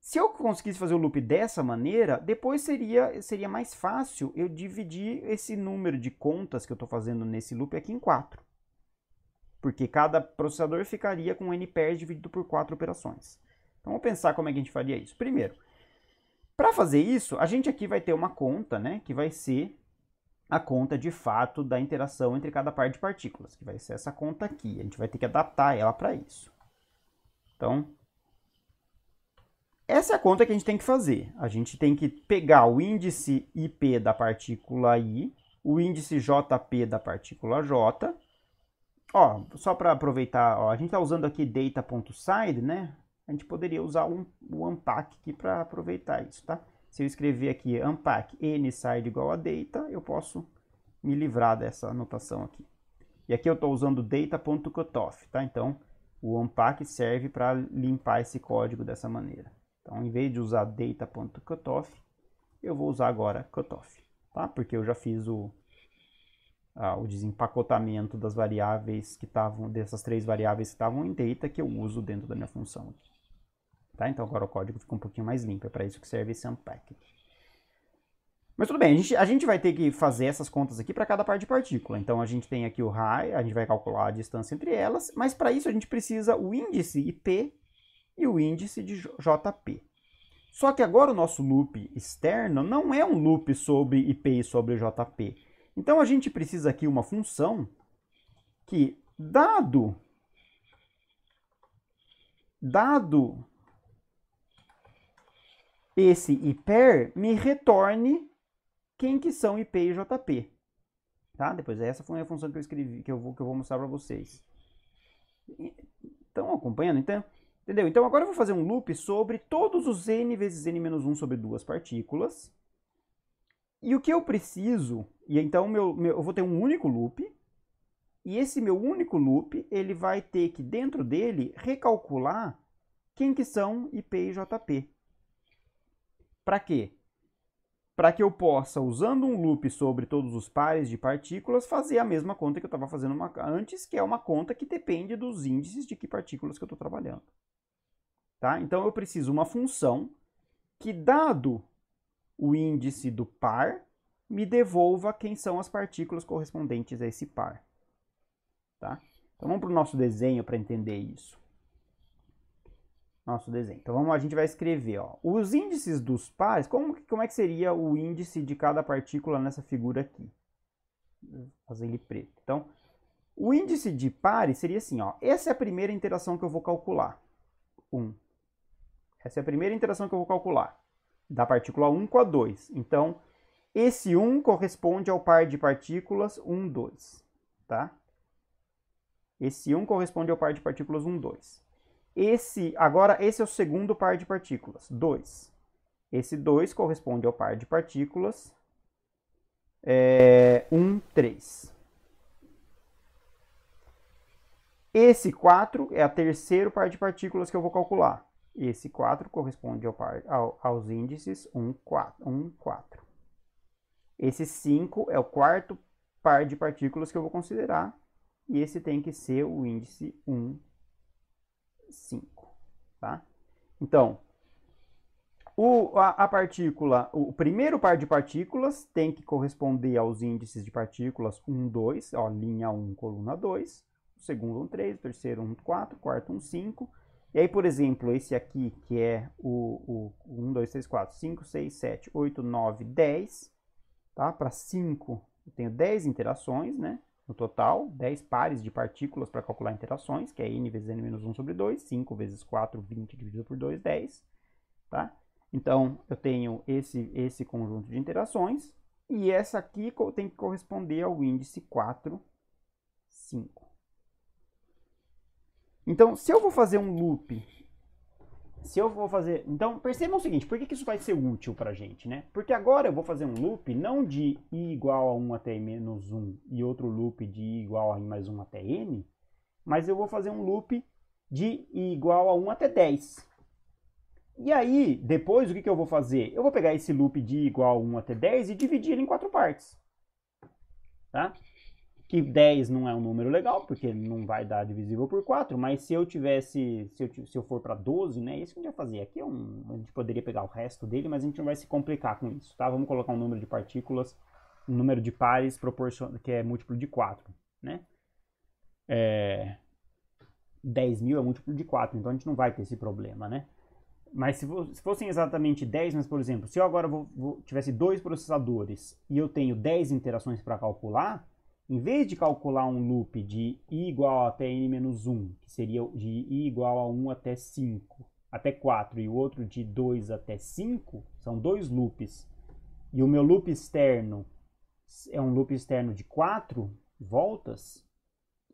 Se eu conseguisse fazer o loop dessa maneira, depois seria mais fácil eu dividir esse número de contas que eu estou fazendo nesse loop aqui em 4. Porque cada processador ficaria com n pairs dividido por 4 operações. Então, vamos pensar como é que a gente faria isso. Primeiro, para fazer isso, a gente aqui vai ter uma conta, né, que vai ser a conta de fato da interação entre cada par de partículas, que vai ser essa conta aqui. A gente vai ter que adaptar ela para isso. Então, essa é a conta que a gente tem que fazer. A gente tem que pegar o índice IP da partícula I, o índice JP da partícula J. Ó, só para aproveitar, ó, a gente está usando aqui data.side, né? A gente poderia usar o unpack aqui para aproveitar isso, tá? Se eu escrever aqui unpack nside igual a data, eu posso me livrar dessa anotação aqui. E aqui eu estou usando data.cutoff, tá? Então, o unpack serve para limpar esse código dessa maneira. Então, em vez de usar data.cutoff, eu vou usar agora cutoff, tá? Porque eu já fiz o desempacotamento das variáveis que estavam, dessas 3 variáveis que estavam em data, que eu uso dentro da minha função aqui. Tá? Então agora o código fica um pouquinho mais limpo, é para isso que serve esse unpack. Mas tudo bem, a gente vai ter que fazer essas contas aqui para cada par de partícula. Então a gente tem aqui o high, a gente vai calcular a distância entre elas, mas para isso a gente precisa o índice IP e o índice de JP. Só que agora o nosso loop externo não é um loop sobre IP e sobre JP. Então a gente precisa aqui uma função que, dado esse IPAIR, me retorne quem que são IP e JP. Tá? Depois essa foi a função que eu escrevi, que eu vou mostrar para vocês. Estão acompanhando? Entendeu? Então agora eu vou fazer um loop sobre todos os n vezes n-1 sobre 2 partículas. E o que eu preciso, e então eu vou ter um único loop, e esse meu único loop, ele vai ter que, dentro dele, recalcular quem que são IP e JP. Para quê? Para que eu possa, usando um loop sobre todos os pares de partículas, fazer a mesma conta que eu estava fazendo antes, que é uma conta que depende dos índices de que partículas que eu estou trabalhando. Tá? Então eu preciso uma função que, dado o índice do par, me devolva quem são as partículas correspondentes a esse par. Tá? Então vamos para o nosso desenho para entender isso. Nosso desenho. Então a gente vai escrever, ó, os índices dos pares, como é que seria o índice de cada partícula nessa figura aqui? Vou fazer ele preto. Então, o índice de pares seria assim, ó, essa é a primeira interação que eu vou calcular. 1. Essa é a primeira interação que eu vou calcular. Da partícula 1 com a 2. Então, esse 1 corresponde ao par de partículas 1, 2. Tá? Esse 1 corresponde ao par de partículas 1, 2. Agora, esse é o segundo par de partículas, 2. Esse 2 corresponde ao par de partículas 1, 3. Esse 4 é o terceiro par de partículas que eu vou calcular. Esse 4 corresponde aos índices 1, 4. Esse 5 é o quarto par de partículas que eu vou considerar. E esse tem que ser o índice 1, 5. Tá? Então, o primeiro par de partículas tem que corresponder aos índices de partículas 1, 2, ó, linha 1, coluna 2. O segundo 1, 3, o terceiro 1, 4, o quarto 1, 5. E aí, por exemplo, esse aqui, que é o 1, 2, 3, 4, 5, 6, 7, 8, 9, 10. Tá? Para 5, eu tenho 10 interações, né? No total, 10 pares de partículas para calcular interações, que é n vezes n menos 1 sobre 2. 5 vezes 4, 20 dividido por 2, 10. Tá? Então, eu tenho esse conjunto de interações. E essa aqui tem que corresponder ao índice 4, 5. Então, se eu vou fazer um loop, então, percebam o seguinte, por que isso vai ser útil para a gente, né? Porque agora eu vou fazer um loop não de i igual a 1 até i menos 1 e outro loop de i igual a i mais 1 até n, mas eu vou fazer um loop de i igual a 1 até 10. E aí, depois, o que eu vou fazer? Eu vou pegar esse loop de i igual a 1 até 10 e dividir ele em 4 partes. Tá? Que 10 não é um número legal, porque não vai dar divisível por 4, mas se eu for para 12, né, isso que a gente vai fazer aqui, a gente poderia pegar o resto dele, mas a gente não vai se complicar com isso, tá? Vamos colocar um número de partículas, um número de pares que é múltiplo de 4, né? 10.000 é múltiplo de 4, então a gente não vai ter esse problema, né? Mas se fossem exatamente 10, mas por exemplo, se eu agora tivesse 2 processadores e eu tenho 10 interações para calcular, em vez de calcular um loop de i igual até n menos 1, que seria de i igual a 1 até 5, até 4, e o outro de 2 até 5, são 2 loops, e o meu loop externo é um loop externo de 4 voltas,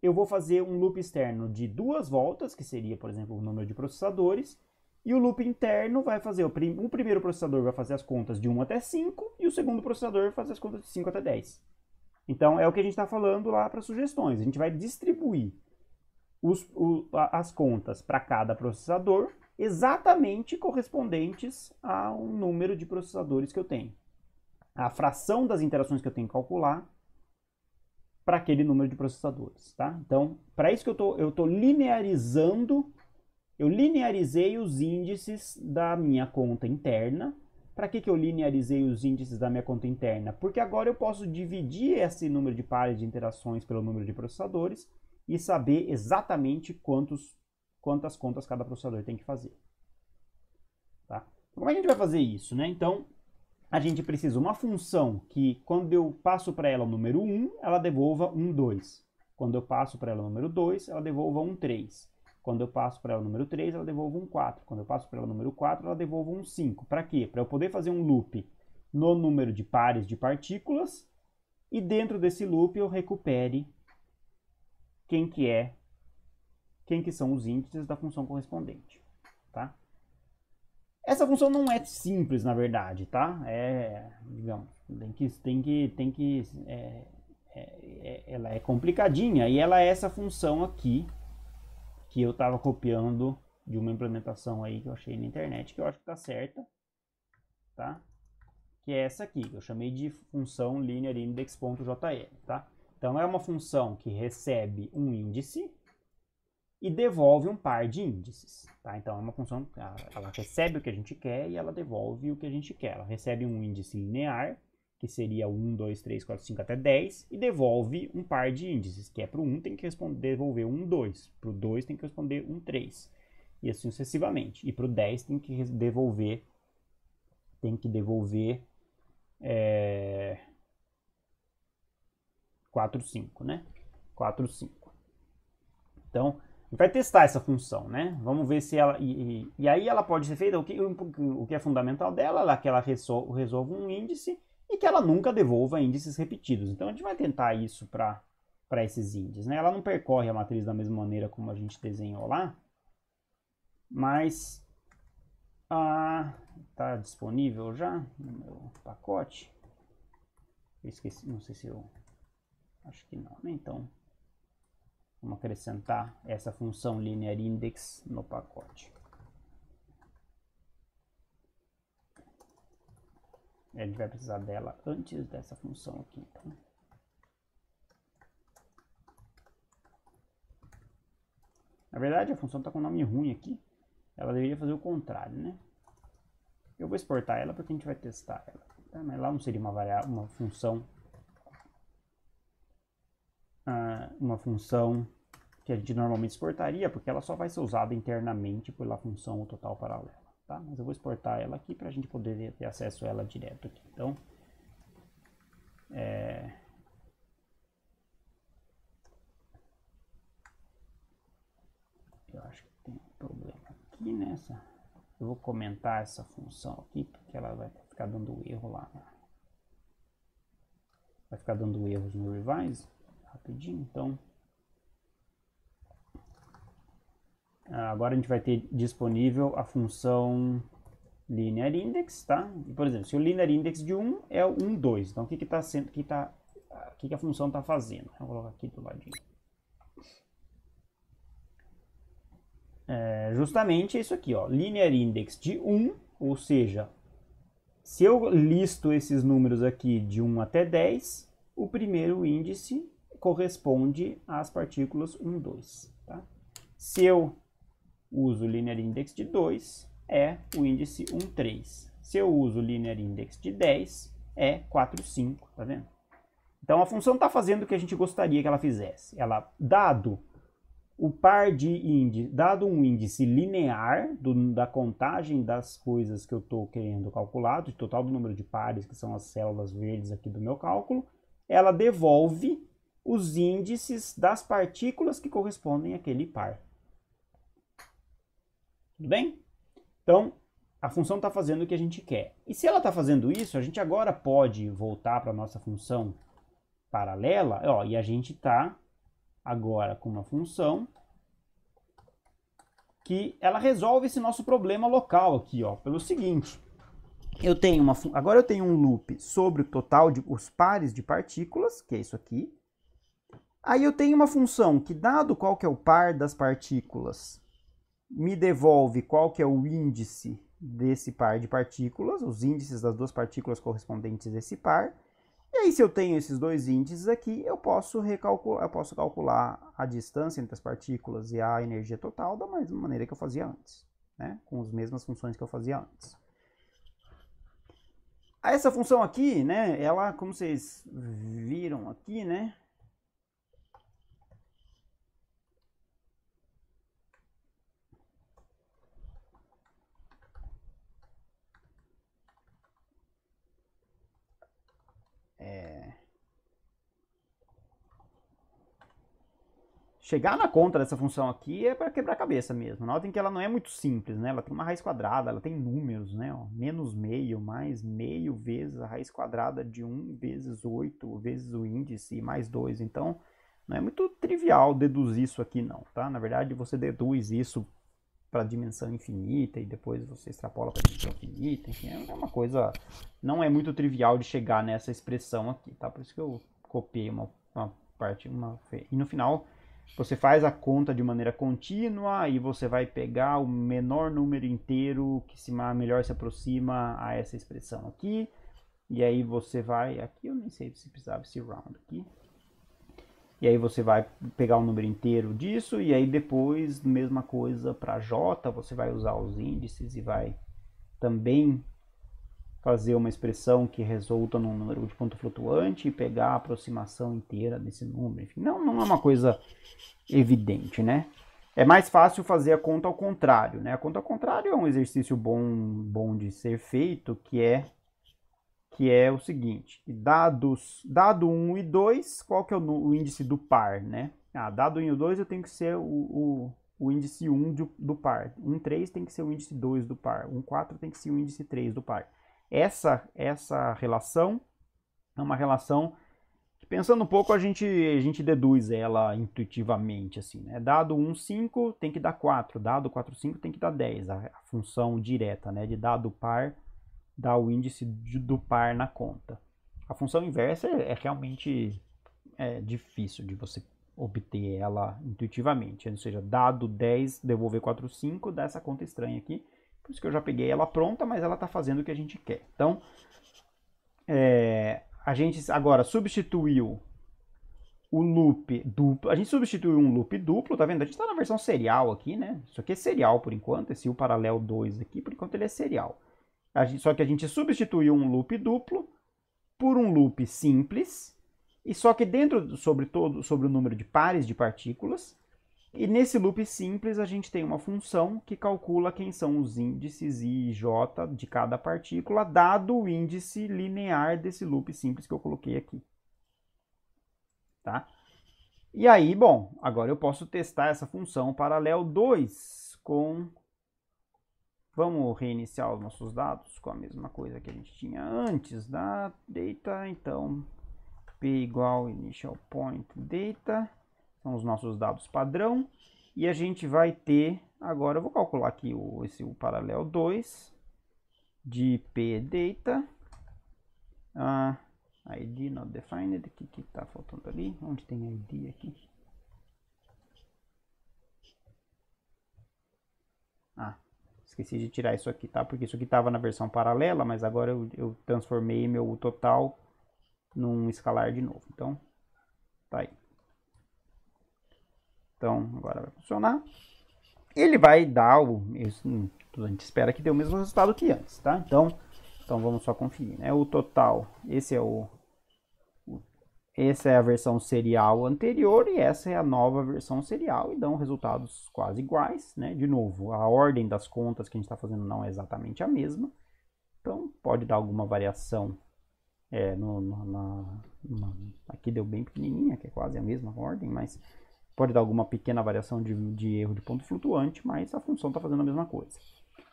eu vou fazer um loop externo de 2 voltas, que seria, por exemplo, o número de processadores, e o loop interno vai fazer, o primeiro processador vai fazer as contas de 1 até 5, e o segundo processador vai fazer as contas de 5 até 10. Então, é o que a gente está falando lá para sugestões. A gente vai distribuir as contas para cada processador exatamente correspondentes ao número de processadores que eu tenho. A fração das interações que eu tenho que calcular para aquele número de processadores. Tá? Então, para isso que eu estou linearizando, eu linearizei os índices da minha conta interna. Para que eu linearizei os índices da minha conta interna? Porque agora eu posso dividir esse número de pares de interações pelo número de processadores e saber exatamente quantas contas cada processador tem que fazer. Tá? Como é que a gente vai fazer isso, né? Então, a gente precisa de uma função que, quando eu passo para ela o número 1, ela devolva um 2. Quando eu passo para ela o número 2, ela devolva um 3. Quando eu passo para ela o número 3, ela devolve um 4. Quando eu passo para ela o número 4, ela devolve um 5. Para quê? Para eu poder fazer um loop no número de pares de partículas e dentro desse loop eu recupere quem que são os índices da função correspondente. Tá? Essa função não é simples, na verdade, tá? Digamos, ela é complicadinha e ela é essa função aqui que eu estava copiando de uma implementação aí que eu achei na internet, que eu acho que está certa, tá? Que é essa aqui, que eu chamei de função linearindex.jl, tá? Então, é uma função que recebe um índice e devolve um par de índices, tá? Então, é uma função, ela recebe o que a gente quer e ela devolve o que a gente quer. Ela recebe um índice linear, que seria 1, 2, 3, 4, 5 até 10, e devolve um par de índices, que é para o 1 tem que devolver um 2, para o 2 tem que responder um 3, e assim sucessivamente. E para o 10 tem que devolver 4, 5, né? 4, 5. Então, a gente vai testar essa função, né? Vamos ver se ela... E aí ela pode ser feita, o que é fundamental dela é que ela resolva um índice e que ela nunca devolva índices repetidos. Então, a gente vai tentar isso para esses índices, né? Ela não percorre a matriz da mesma maneira como a gente desenhou lá, mas Tá disponível já no meu pacote. Eu esqueci, não sei se eu... Acho que não, né? Então, vamos acrescentar essa função linear index no pacote. A gente vai precisar dela antes dessa função aqui, então. Na verdade, a função está com um nome ruim aqui. Ela deveria fazer o contrário, né? Eu vou exportar ela porque a gente vai testar ela. Tá? Mas lá não seria uma função que a gente normalmente exportaria, porque ela só vai ser usada internamente pela função total paralela. Tá? Mas eu vou exportar ela aqui para a gente poder ter acesso a ela direto aqui. Então, eu acho que tem um problema aqui nessa. Eu vou comentar essa função aqui, porque ela vai ficar dando erro lá. Vai ficar dando erros no revise, rapidinho, então. Agora a gente vai ter disponível a função linear index, tá? E, por exemplo, se o linear index de 1 é o 1, 2, então o que está sendo, o que a função está fazendo? Eu vou colocar aqui do ladinho. Justamente isso aqui, ó, linear index de 1, ou seja, se eu listo esses números aqui de 1 até 10, o primeiro índice corresponde às partículas 1, 2, tá? Se eu uso linear index de 2, é o índice 1, 3. Se eu uso linear index de 10, é 4, 5, tá vendo? Então a função está fazendo o que a gente gostaria que ela fizesse. Ela, dado o par de índice, dado um índice linear da contagem das coisas que eu estou querendo calcular, do total do número de pares, que são as células verdes aqui do meu cálculo, ela devolve os índices das partículas que correspondem àquele par. Tudo bem? Então, a função está fazendo o que a gente quer. E se ela está fazendo isso, a gente agora pode voltar para a nossa função paralela, ó, e a gente está agora com uma função que ela resolve esse nosso problema local aqui, ó, pelo seguinte. Agora eu tenho um loop sobre o total de os pares de partículas, que é isso aqui. Aí eu tenho uma função que, dado qual que é o par das partículas, me devolve qual que é o índice desse par de partículas, os índices das duas partículas correspondentes a esse par. E aí, se eu tenho esses dois índices aqui, eu posso calcular a distância entre as partículas e a energia total da mesma maneira que eu fazia antes, né? Com as mesmas funções que eu fazia antes. Essa função aqui, né, ela, como vocês viram aqui, né, chegar na conta dessa função aqui é para quebrar a cabeça mesmo. Notem que ela não é muito simples, né? Ela tem uma raiz quadrada, ela tem números, né? Ó, menos meio, mais meio vezes a raiz quadrada de 1 vezes 8 vezes o índice mais 2. Então, não é muito trivial deduzir isso aqui não, tá? Na verdade, você deduz isso para a dimensão infinita e depois você extrapola para a dimensão infinita. Enfim, é uma coisa... Não é muito trivial de chegar nessa expressão aqui, tá? Por isso que eu copiei uma parte... E no final... Você faz a conta de maneira contínua e você vai pegar o menor número inteiro que melhor se aproxima a essa expressão aqui. E aí você vai... Aqui eu nem sei se precisava esse round aqui. E aí você vai pegar o número inteiro disso. E aí depois, mesma coisa para J. Você vai usar os índices e vai também fazer uma expressão que resulta num número de ponto flutuante e pegar a aproximação inteira desse número. Enfim, não é uma coisa evidente, né? É mais fácil fazer a conta ao contrário, né? A conta ao contrário é um exercício bom de ser feito, que é o seguinte: dado 1 e 2, qual que é o índice do par, né? Dado 1 e 2, eu tenho que ser o índice 1 do par. 1, 3 tem que ser o índice 2 do par. 1, 4 tem que ser o índice 3 do par. Essa relação é uma relação Pensando um pouco, a gente deduz ela intuitivamente, assim, né? Dado 1, 5, tem que dar 4. Dado 4, 5, tem que dar 10. A função direta, né? De dado par, dá o índice do par na conta. A função inversa é realmente difícil de você obter ela intuitivamente. Ou seja, dado 10, devolver 4, 5, dá essa conta estranha aqui. Por isso que eu já peguei ela pronta, mas ela está fazendo o que a gente quer. Então, a gente agora substituiu o loop duplo. A gente substituiu um loop duplo, tá vendo? A gente está na versão serial aqui, né? Isso aqui é serial por enquanto. Esse o paralelo 2 aqui, por enquanto ele é serial. Só que a gente substituiu um loop duplo por um loop simples. E só que dentro, sobre o número de pares de partículas. E nesse loop simples a gente tem uma função que calcula quem são os índices I e J de cada partícula, dado o índice linear desse loop simples que eu coloquei aqui. Tá? E aí, bom, agora eu posso testar essa função paralelo 2 com... Vamos reiniciar os nossos dados com a mesma coisa que a gente tinha antes da data. Então, p igual initial point data, são os nossos dados padrão. E a gente vai ter, agora eu vou calcular aqui o paralelo 2 de p data. ID not defined, o que está faltando ali? Onde tem ID aqui? Esqueci de tirar isso aqui, tá? Porque isso aqui estava na versão paralela, mas agora eu transformei meu total num escalar de novo. Então, tá aí. Então, agora vai funcionar. Ele vai dar isso, a gente espera que dê o mesmo resultado que antes, tá? Então vamos só conferir, né? O total, essa é a versão serial anterior e essa é a nova versão serial e dão resultados quase iguais, né? De novo, a ordem das contas que a gente está fazendo não é exatamente a mesma, então pode dar alguma variação. Aqui deu bem pequenininha, que é quase a mesma ordem, mas pode dar alguma pequena variação de erro de ponto flutuante, mas a função está fazendo a mesma coisa.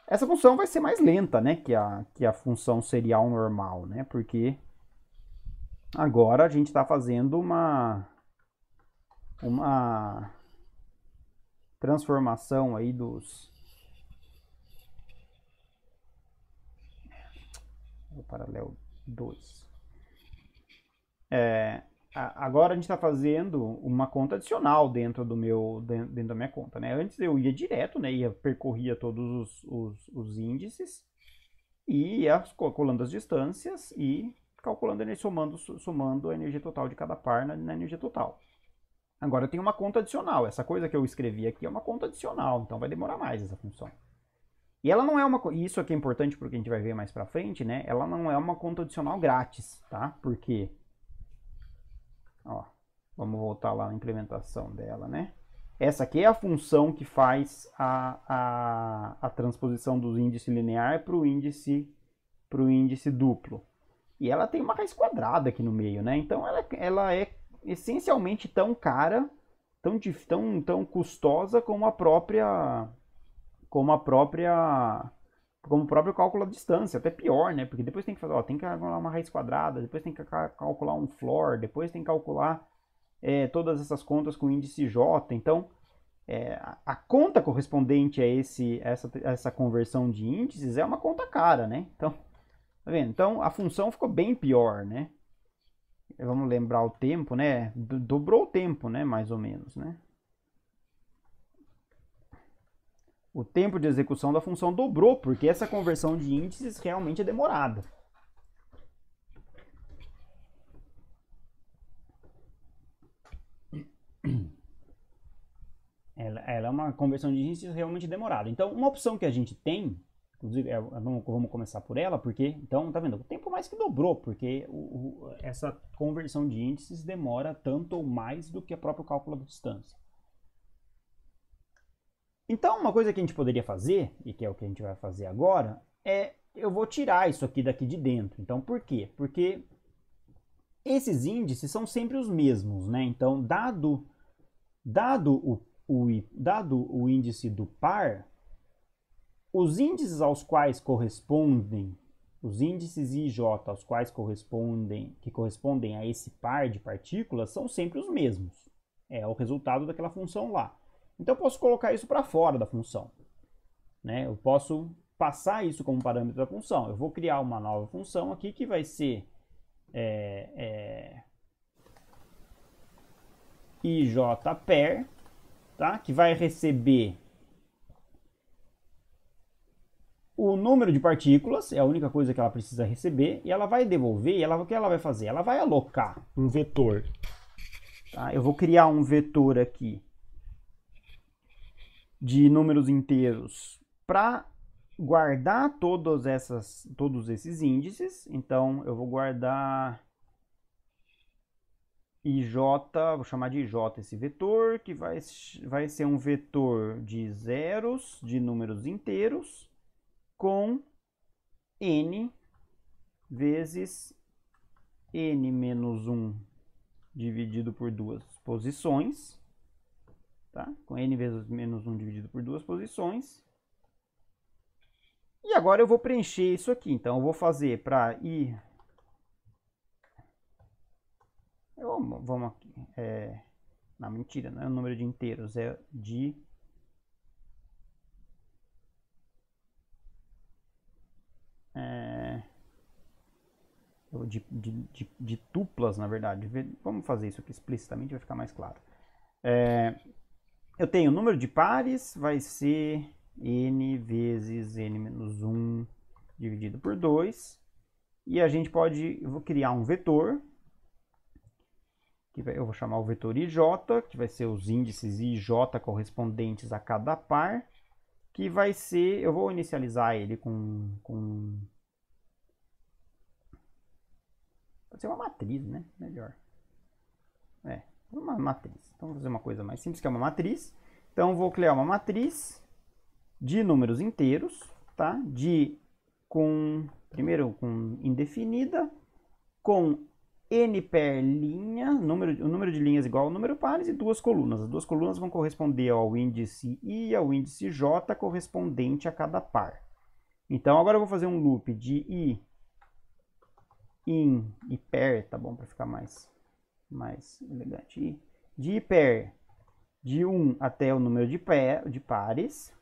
Essa função vai ser mais lenta, né, que a função serial normal, né? Porque agora a gente está fazendo uma transformação aí o paralelo 2. Agora a gente está fazendo uma conta adicional dentro da minha conta, né? Antes eu ia direto, né? Percorria todos os índices e ia calculando as distâncias e calculando, somando a energia total de cada par na energia total. Agora eu tenho uma conta adicional. Essa coisa que eu escrevi aqui é uma conta adicional, então vai demorar mais essa função. E ela não é isso aqui é importante porque a gente vai ver mais pra frente, né? Ela não é uma conta adicional grátis, tá? Porque, vamos voltar lá na implementação dela, né? Essa aqui é a função que faz a transposição do índice linear para o índice duplo. E ela tem uma raiz quadrada aqui no meio, né? Então ela é essencialmente tão cara, tão custosa como o próprio cálculo à distância, até pior, né? Porque depois tem que fazer, tem que calcular uma raiz quadrada, depois tem que calcular um floor, depois tem que calcular todas essas contas com índice J. Então, a conta correspondente a essa conversão de índices é uma conta cara, né? Então, tá vendo? Então, a função ficou bem pior, né? Vamos lembrar o tempo, né? Dobrou o tempo, né? Mais ou menos, né? O tempo de execução da função dobrou, porque essa conversão de índices realmente é demorada. Ela é uma conversão de índices realmente demorada. Então, uma opção que a gente tem, inclusive, vamos começar por ela, porque, então, tá vendo? O tempo mais que dobrou, porque essa conversão de índices demora tanto ou mais do que o próprio cálculo da distância. Então, uma coisa que a gente poderia fazer, e que é o que a gente vai fazer agora, eu vou tirar isso aqui daqui de dentro. Então, por quê? Porque esses índices são sempre os mesmos, né? Então, dado o índice do par, os índices aos quais correspondem os índices i e j aos quais correspondem a esse par de partículas são sempre os mesmos. É o resultado daquela função lá. Então eu posso colocar isso para fora da função, né? Eu posso passar isso como parâmetro da função. Eu vou criar uma nova função aqui que vai ser ijpair, tá? Que vai receber o número de partículas, é a única coisa que ela precisa receber, e ela vai devolver, e o que ela vai fazer? Ela vai alocar um vetor. Tá? Eu vou criar um vetor aqui de números inteiros para guardar todos esses índices. Então, eu vou guardar ij, vou chamar de ij esse vetor, que vai ser um vetor de zeros, de números inteiros, com n vezes n menos 1 dividido por duas posições, tá? Com n vezes menos 1 dividido por duas posições. E agora eu vou preencher isso aqui. Então, eu vou fazer para i... Vamos aqui. Não, mentira, não é o número de inteiros, é de tuplas, na verdade. Vamos fazer isso aqui explicitamente, vai ficar mais claro. Eu tenho o número de pares, vai ser n vezes n menos 1 dividido por 2. E a gente eu vou criar um vetor, que eu vou chamar o vetor ij, que vai ser os índices i e j correspondentes a cada par, que vai ser, eu vou inicializar ele com pode ser uma matriz, né? Melhor. Uma matriz. Então, vou fazer uma coisa mais simples, que é uma matriz. Então, vou criar uma matriz de números inteiros, tá? Primeiro com indefinida, com n per linha, o número de linhas igual ao número pares, e duas colunas. As duas colunas vão corresponder ao índice i e ao índice j correspondente a cada par. Então, agora eu vou fazer um loop de i, in e pair, tá bom? Para ficar mais elegante. De i pair de 1 até o número de pares.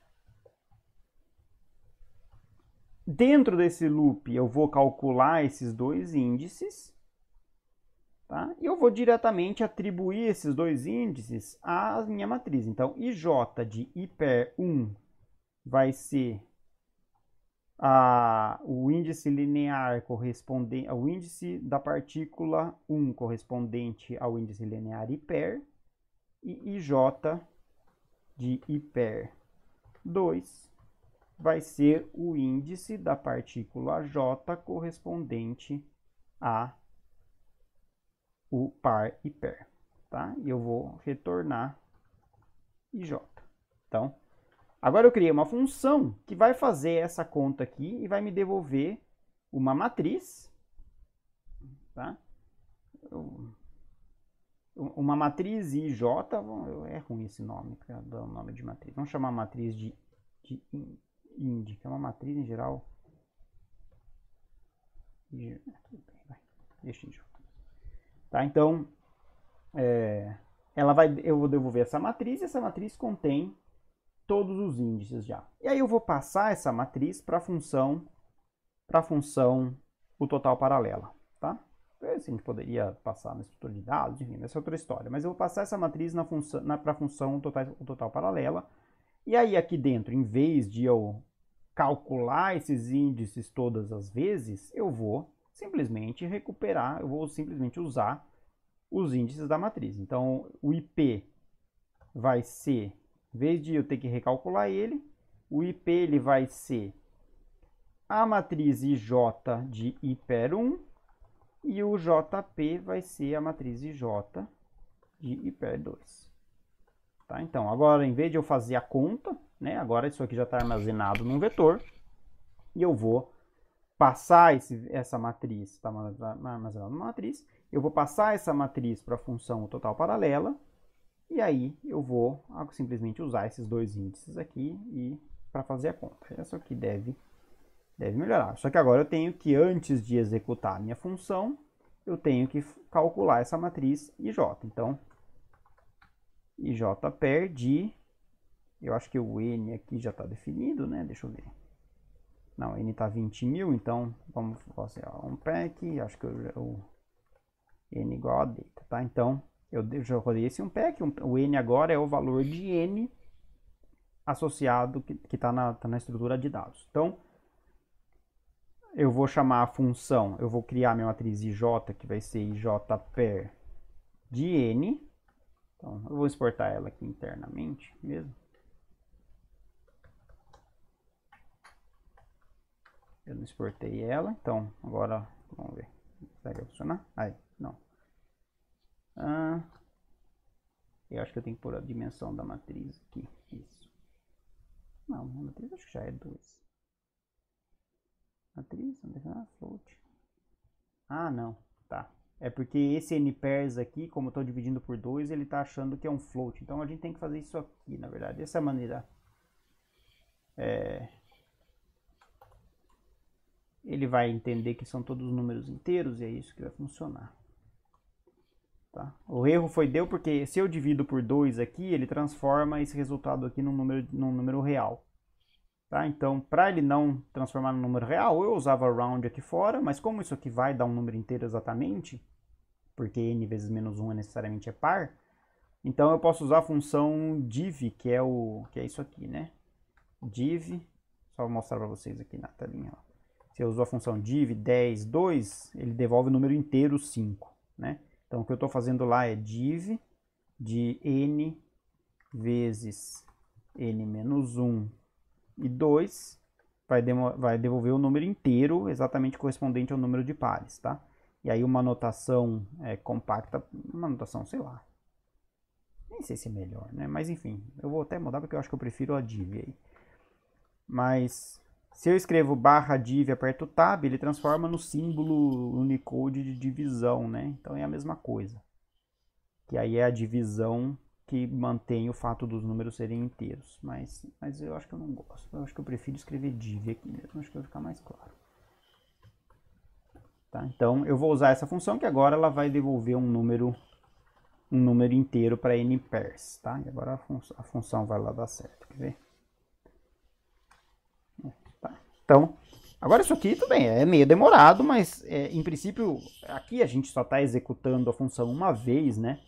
Dentro desse loop, eu vou calcular esses dois índices. Tá? E eu vou diretamente atribuir esses dois índices à minha matriz. Então, ij de i pair 1 vai ser o índice linear correspondente ao índice da partícula 1 correspondente ao índice linear i pair, e ij de i pair 2 vai ser o índice da partícula j correspondente a o par i pair, tá? E eu vou retornar ij. Então, agora eu criei uma função que vai fazer essa conta aqui e vai me devolver uma matriz, tá? Uma matriz ij, é ruim esse nome, para dar o nome de matriz. Vamos chamar a matriz de ind, que é uma matriz em geral. Deixa ij. Tá? Então, eu vou devolver essa matriz, e essa matriz contém todos os índices já. E aí eu vou passar essa matriz para a função o total paralela, tá? A gente poderia passar na estrutura de dados, enfim, essa é outra história. Mas eu vou passar essa matriz para a função o total paralela. E aí aqui dentro, em vez de eu calcular esses índices todas as vezes, eu vou simplesmente recuperar, eu vou simplesmente usar os índices da matriz. Então, o IP vai ser, em vez de eu ter que recalcular ele, o IP ele vai ser a matriz IJ de I pair 1, e o JP vai ser a matriz IJ de I pair 2. Tá? Então, agora, em vez de eu fazer a conta, né, agora isso aqui já está armazenado num vetor, e eu vou passar essa matriz, está armazenada numa matriz, eu vou passar essa matriz para a função total paralela, e aí eu vou simplesmente usar esses dois índices aqui para fazer a conta. Isso aqui deve Deve melhorar. Só que agora eu tenho que, antes de executar a minha função, eu tenho que calcular essa matriz IJ. Então, IJ per de... Eu acho que o N aqui já está definido, né? Deixa eu ver. Não, N está 20.000, então vamos fazer um pack. Acho que o N igual a data, tá? Então, eu já rodei esse pack. O N agora é o valor de N associado que está na estrutura de dados. Então, eu vou chamar a função, eu vou criar minha matriz IJ, que vai ser IJ per de N. Então, eu vou exportar ela aqui internamente mesmo. Eu não exportei ela, então agora vamos ver. Vai funcionar? Aí, não. Eu acho que eu tenho que pôr a dimensão da matriz aqui. Isso. Não, a matriz acho que já é 2. Matriz, onde é float? Ah, não. Tá. É porque esse npairs aqui, como eu estou dividindo por 2, ele está achando que é um float. Então a gente tem que fazer isso aqui, na verdade. Essa é a maneira. Ele vai entender que são todos números inteiros e é isso que vai funcionar. Tá? O erro deu porque se eu divido por 2 aqui, ele transforma esse resultado aqui num número real. Tá? Então, para ele não transformar no número real, eu usava round aqui fora, mas como isso aqui vai dar um número inteiro exatamente, porque n vezes menos 1 necessariamente é par, então eu posso usar a função div, que é isso aqui, né? Div, só vou mostrar para vocês aqui na telinha. Ó. Se eu uso a função div 10, 2, ele devolve o número inteiro 5, né? Então, o que eu estou fazendo lá é div de n vezes n menos 1 e 2 vai devolver o número inteiro exatamente correspondente ao número de pares, tá? E aí uma notação compacta, uma notação, sei lá, nem sei se é melhor, né? Mas enfim, eu vou até mudar porque eu acho que eu prefiro a div aí. Mas se eu escrevo barra div e aperto tab, ele transforma no símbolo Unicode de divisão, né? Então é a mesma coisa. Que aí é a divisão que mantém o fato dos números serem inteiros. Mas eu acho que eu não gosto. Eu acho que eu prefiro escrever div aqui mesmo. Acho que vai ficar mais claro. Tá? Então eu vou usar essa função que agora ela vai devolver um número inteiro para npairs. Tá? E agora a função vai lá dar certo. Quer ver? Tá. Então, agora isso aqui tudo bem, é meio demorado, mas em princípio aqui a gente só está executando a função uma vez, né?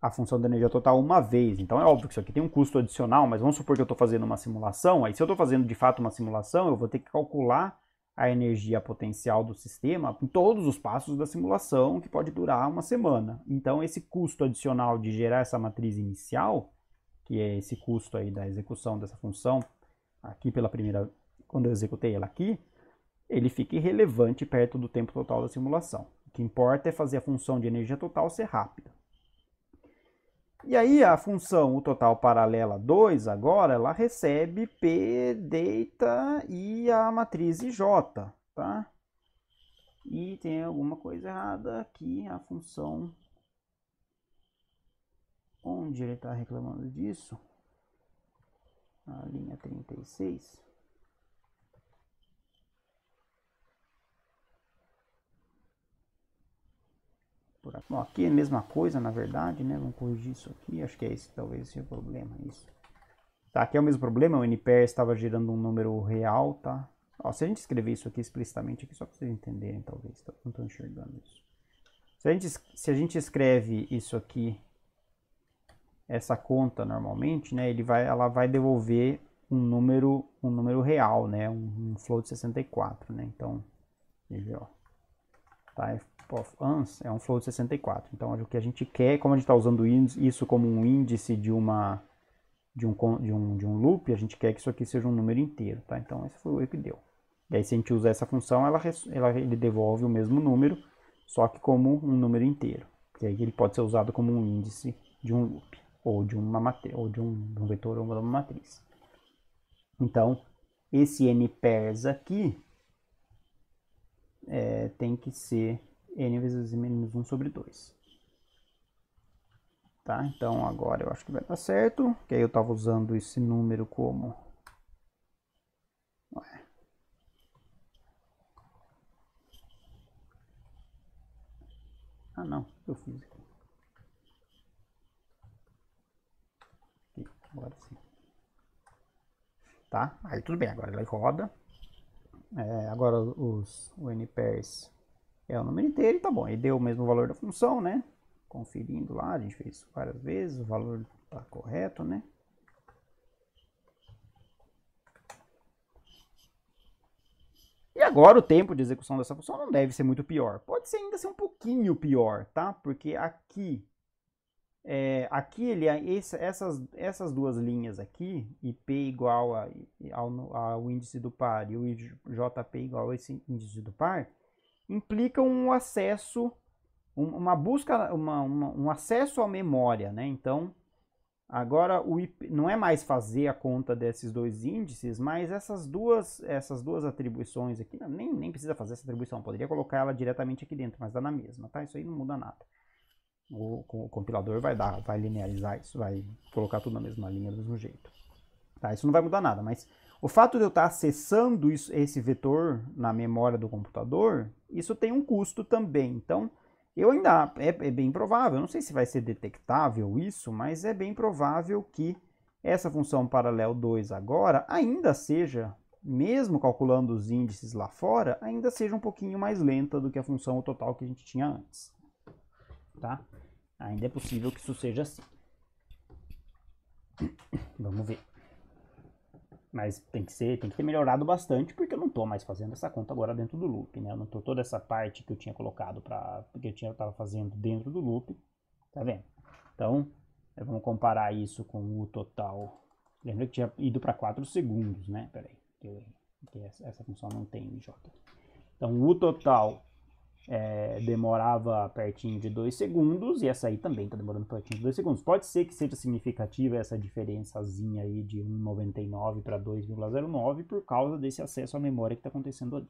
A função da energia total uma vez. Então é óbvio que isso aqui tem um custo adicional, mas vamos supor que eu estou fazendo uma simulação. Aí se eu estou fazendo de fato uma simulação, eu vou ter que calcular a energia potencial do sistema em todos os passos da simulação, que pode durar uma semana. Então esse custo adicional de gerar essa matriz inicial, que é esse custo aí da execução dessa função, aqui pela primeira, quando eu executei ela aqui, ele fica irrelevante perto do tempo total da simulação. O que importa é fazer a função de energia total ser rápida. E aí a função o total paralela 2 agora, ela recebe P, data e a matriz IJ, tá? E tem alguma coisa errada aqui, a função... Onde ele está reclamando disso? A linha 36. Por aqui. Bom, aqui é a mesma coisa, na verdade, né? Vamos corrigir isso aqui. Acho que é esse, talvez seja o problema. Isso. Tá, aqui é o mesmo problema. O npairs estava gerando um número real, tá? Ó, se a gente escrever isso aqui explicitamente, aqui só para vocês entenderem, talvez. Tá? Não estou enxergando isso. Se a gente escreve isso aqui, essa conta normalmente, né? Ela vai devolver um número real, né? Um float 64, né? Então, veja, ó. Type of uns é um float 64. Então, o que a gente quer, como a gente está usando isso como um índice de um loop, a gente quer que isso aqui seja um número inteiro, tá? Então, esse foi o erro que deu. E aí, se a gente usa essa função, ele devolve o mesmo número, só que como um número inteiro. E aí ele pode ser usado como um índice de um loop, ou de um vetor ou uma matriz. Então, esse npairs aqui tem que ser n vezes menos 1 sobre 2. Tá? Então agora eu acho que vai dar certo, que aí eu estava usando esse número como Ah, não, eu fiz aqui. Agora sim. Tá? Aí tudo bem, agora ele roda. Agora o npairs é o número inteiro e tá bom. Ele deu o mesmo valor da função, né? Conferindo lá, a gente fez isso várias vezes, o valor tá correto, né? E agora o tempo de execução dessa função não deve ser muito pior. Pode ser ainda ser um pouquinho pior, tá? Porque aqui essas duas linhas aqui, IP igual ao índice do par e o JP igual a esse índice do par, implicam um acesso, uma busca, um acesso à memória, né? Então, agora o IP, não é mais fazer a conta desses dois índices, mas essas duas atribuições aqui, nem precisa fazer essa atribuição, poderia colocar ela diretamente aqui dentro, mas dá na mesma, tá? Isso aí não muda nada. O compilador vai linearizar isso, vai colocar tudo na mesma linha do mesmo jeito. Tá? Isso não vai mudar nada, mas o fato de eu estar acessando esse vetor na memória do computador, isso tem um custo também. Então, eu ainda é bem provável, não sei se vai ser detectável isso, mas é bem provável que essa função paralelo 2 agora ainda seja, mesmo calculando os índices lá fora, ainda seja um pouquinho mais lenta do que a função total que a gente tinha antes. Tá? Ainda é possível que isso seja assim. Vamos ver. Mas tem que ter melhorado bastante, porque eu não estou mais fazendo essa conta agora dentro do loop, né? Eu não estou toda essa parte que eu tinha colocado porque eu estava fazendo dentro do loop, tá vendo? Então, vamos comparar isso com o total. Lembra que tinha ido para 4 segundos, né? Peraí, que essa função não tem J. Então, o total demorava pertinho de 2 segundos, e essa aí também está demorando pertinho de 2 segundos. Pode ser que seja significativa essa diferençazinha aí de 1,99 para 2,09 por causa desse acesso à memória que está acontecendo ali.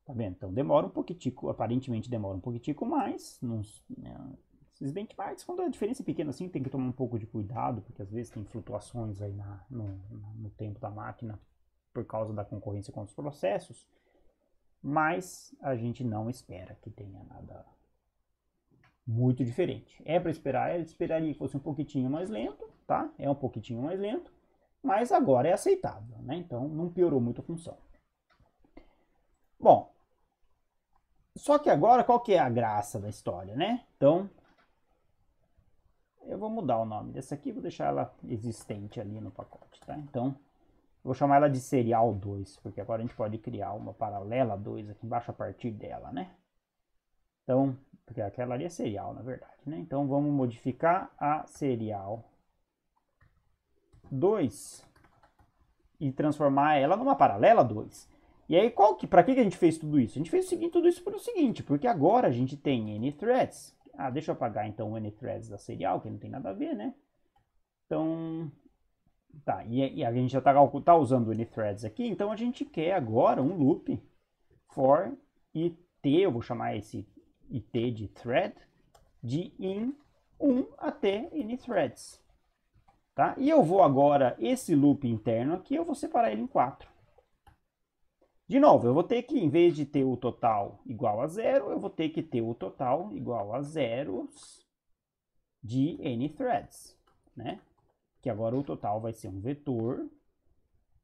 Tá vendo? Então demora um pouquitico, aparentemente demora um pouquitico mais. Esses benchmarks, quando a diferença é pequena assim, tem que tomar um pouco de cuidado, porque às vezes tem flutuações aí no tempo da máquina por causa da concorrência com os processos. Mas a gente não espera que tenha nada muito diferente. É para esperar, eu esperaria que fosse um pouquinho mais lento, tá? É um pouquinho mais lento, mas agora é aceitável, né? Então não piorou muito a função. Bom, só que agora qual que é a graça da história, né? Então, eu vou mudar o nome dessa aqui, vou deixar ela existente ali no pacote, tá? Então, vou chamar ela de serial 2, porque agora a gente pode criar uma paralela 2 aqui embaixo a partir dela, né? Então, porque aquela ali é serial, na verdade, né? Então, vamos modificar a serial 2 e transformar ela numa paralela 2. E aí, para que a gente fez tudo isso? A gente fez tudo isso por o seguinte, porque agora a gente tem n-threads. Deixa eu apagar então o n-threads da serial, que não tem nada a ver, né? Então, tá, e a gente já tá usando o n-threads aqui, então a gente quer agora um loop for it, eu vou chamar esse it de thread, de in 1 até n-threads. Tá? E eu vou agora, esse loop interno aqui, eu vou separar ele em 4. De novo, eu vou ter que, em vez de ter o total igual a 0, eu vou ter que ter o total igual a zeros de n-threads, né? Que agora o total vai ser um vetor.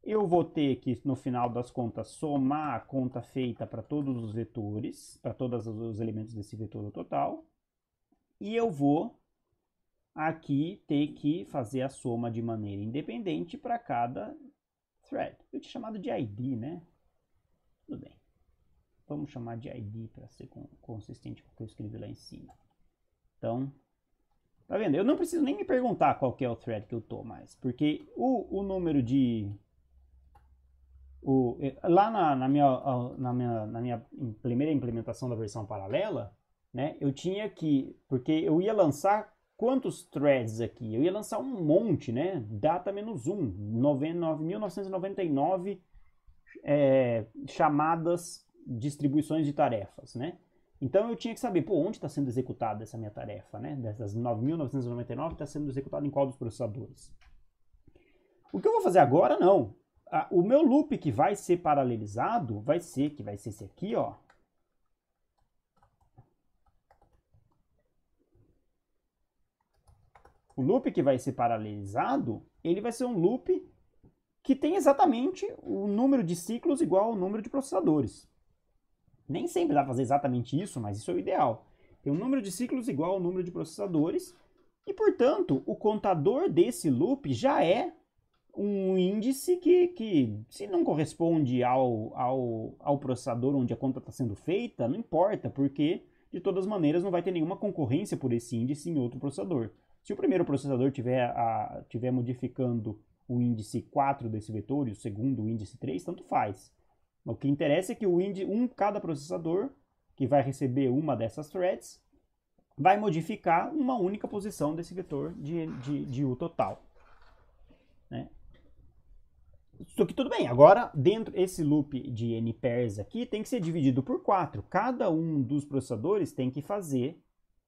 Eu vou ter que, no final das contas, somar a conta feita para todos os vetores, para todos os elementos desse vetor total. E eu vou aqui ter que fazer a soma de maneira independente para cada thread. Eu tinha chamado de ID, né? Tudo bem. Vamos chamar de ID para ser consistente com o que eu escrevi lá em cima. Então, tá vendo? Eu não preciso nem me perguntar qual que é o thread que eu tô mais, porque o número de... lá na minha primeira implementação da versão paralela, né, eu tinha que... Porque eu ia lançar quantos threads aqui? Eu ia lançar um monte, né? Data menos 1, 9.999 chamadas, distribuições de tarefas, né? Então eu tinha que saber, onde está sendo executada essa minha tarefa, né? Dessas 9.999 está sendo executada em qual dos processadores? O que eu vou fazer agora, não. O meu loop que vai ser paralelizado vai ser esse aqui, ó. O loop que vai ser paralelizado, ele vai ser um loop que tem exatamente o número de ciclos igual ao número de processadores. Nem sempre dá para fazer exatamente isso, mas isso é o ideal. Tem um número de ciclos igual ao número de processadores e, portanto, o contador desse loop já é um índice que se não corresponde ao processador onde a conta está sendo feita, não importa, porque de todas maneiras não vai ter nenhuma concorrência por esse índice em outro processador. Se o primeiro processador estiver modificando o índice 4 desse vetor e o segundo o índice 3, tanto faz. O que interessa é que cada processador que vai receber uma dessas threads vai modificar uma única posição desse vetor de U total. Né? Isso aqui tudo bem. Agora, dentro desse loop de n pairs aqui, tem que ser dividido por 4. Cada um dos processadores tem que fazer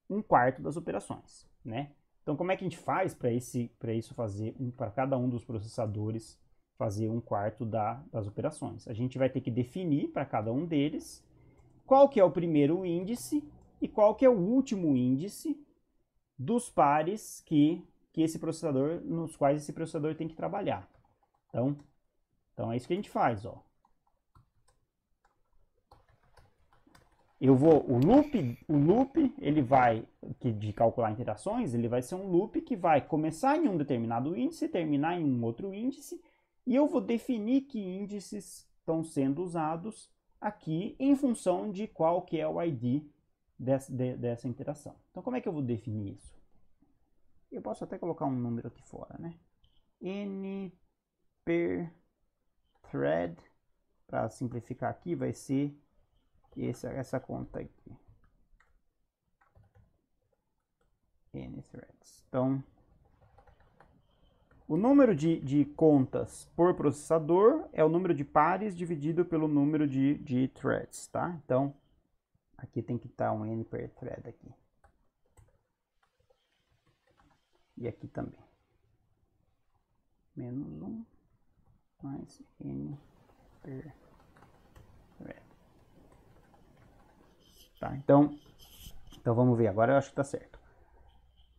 1/4 das operações. Né? Então, como é que a gente faz para isso fazer para cada um dos processadores fazer 1/4 das operações? A gente vai ter que definir para cada um deles qual que é o primeiro índice e qual que é o último índice dos pares nos quais esse processador tem que trabalhar. Então é isso que a gente faz, ó. O loop, ele vai, de calcular interações, ele vai ser um loop que vai começar em um determinado índice, terminar em um outro índice, e eu vou definir que índices estão sendo usados aqui em função de qual que é o ID dessa interação. Então, como é que eu vou definir isso? Eu posso até colocar um número aqui fora, né? N per thread, para simplificar aqui, vai ser essa conta aqui. N threads. Então, o número de contas por processador é o número de pares dividido pelo número de threads, tá? Então, aqui tem que estar um N per thread aqui. E aqui também. Menos 1 mais N per thread. Tá, então vamos ver. Agora eu acho que está certo.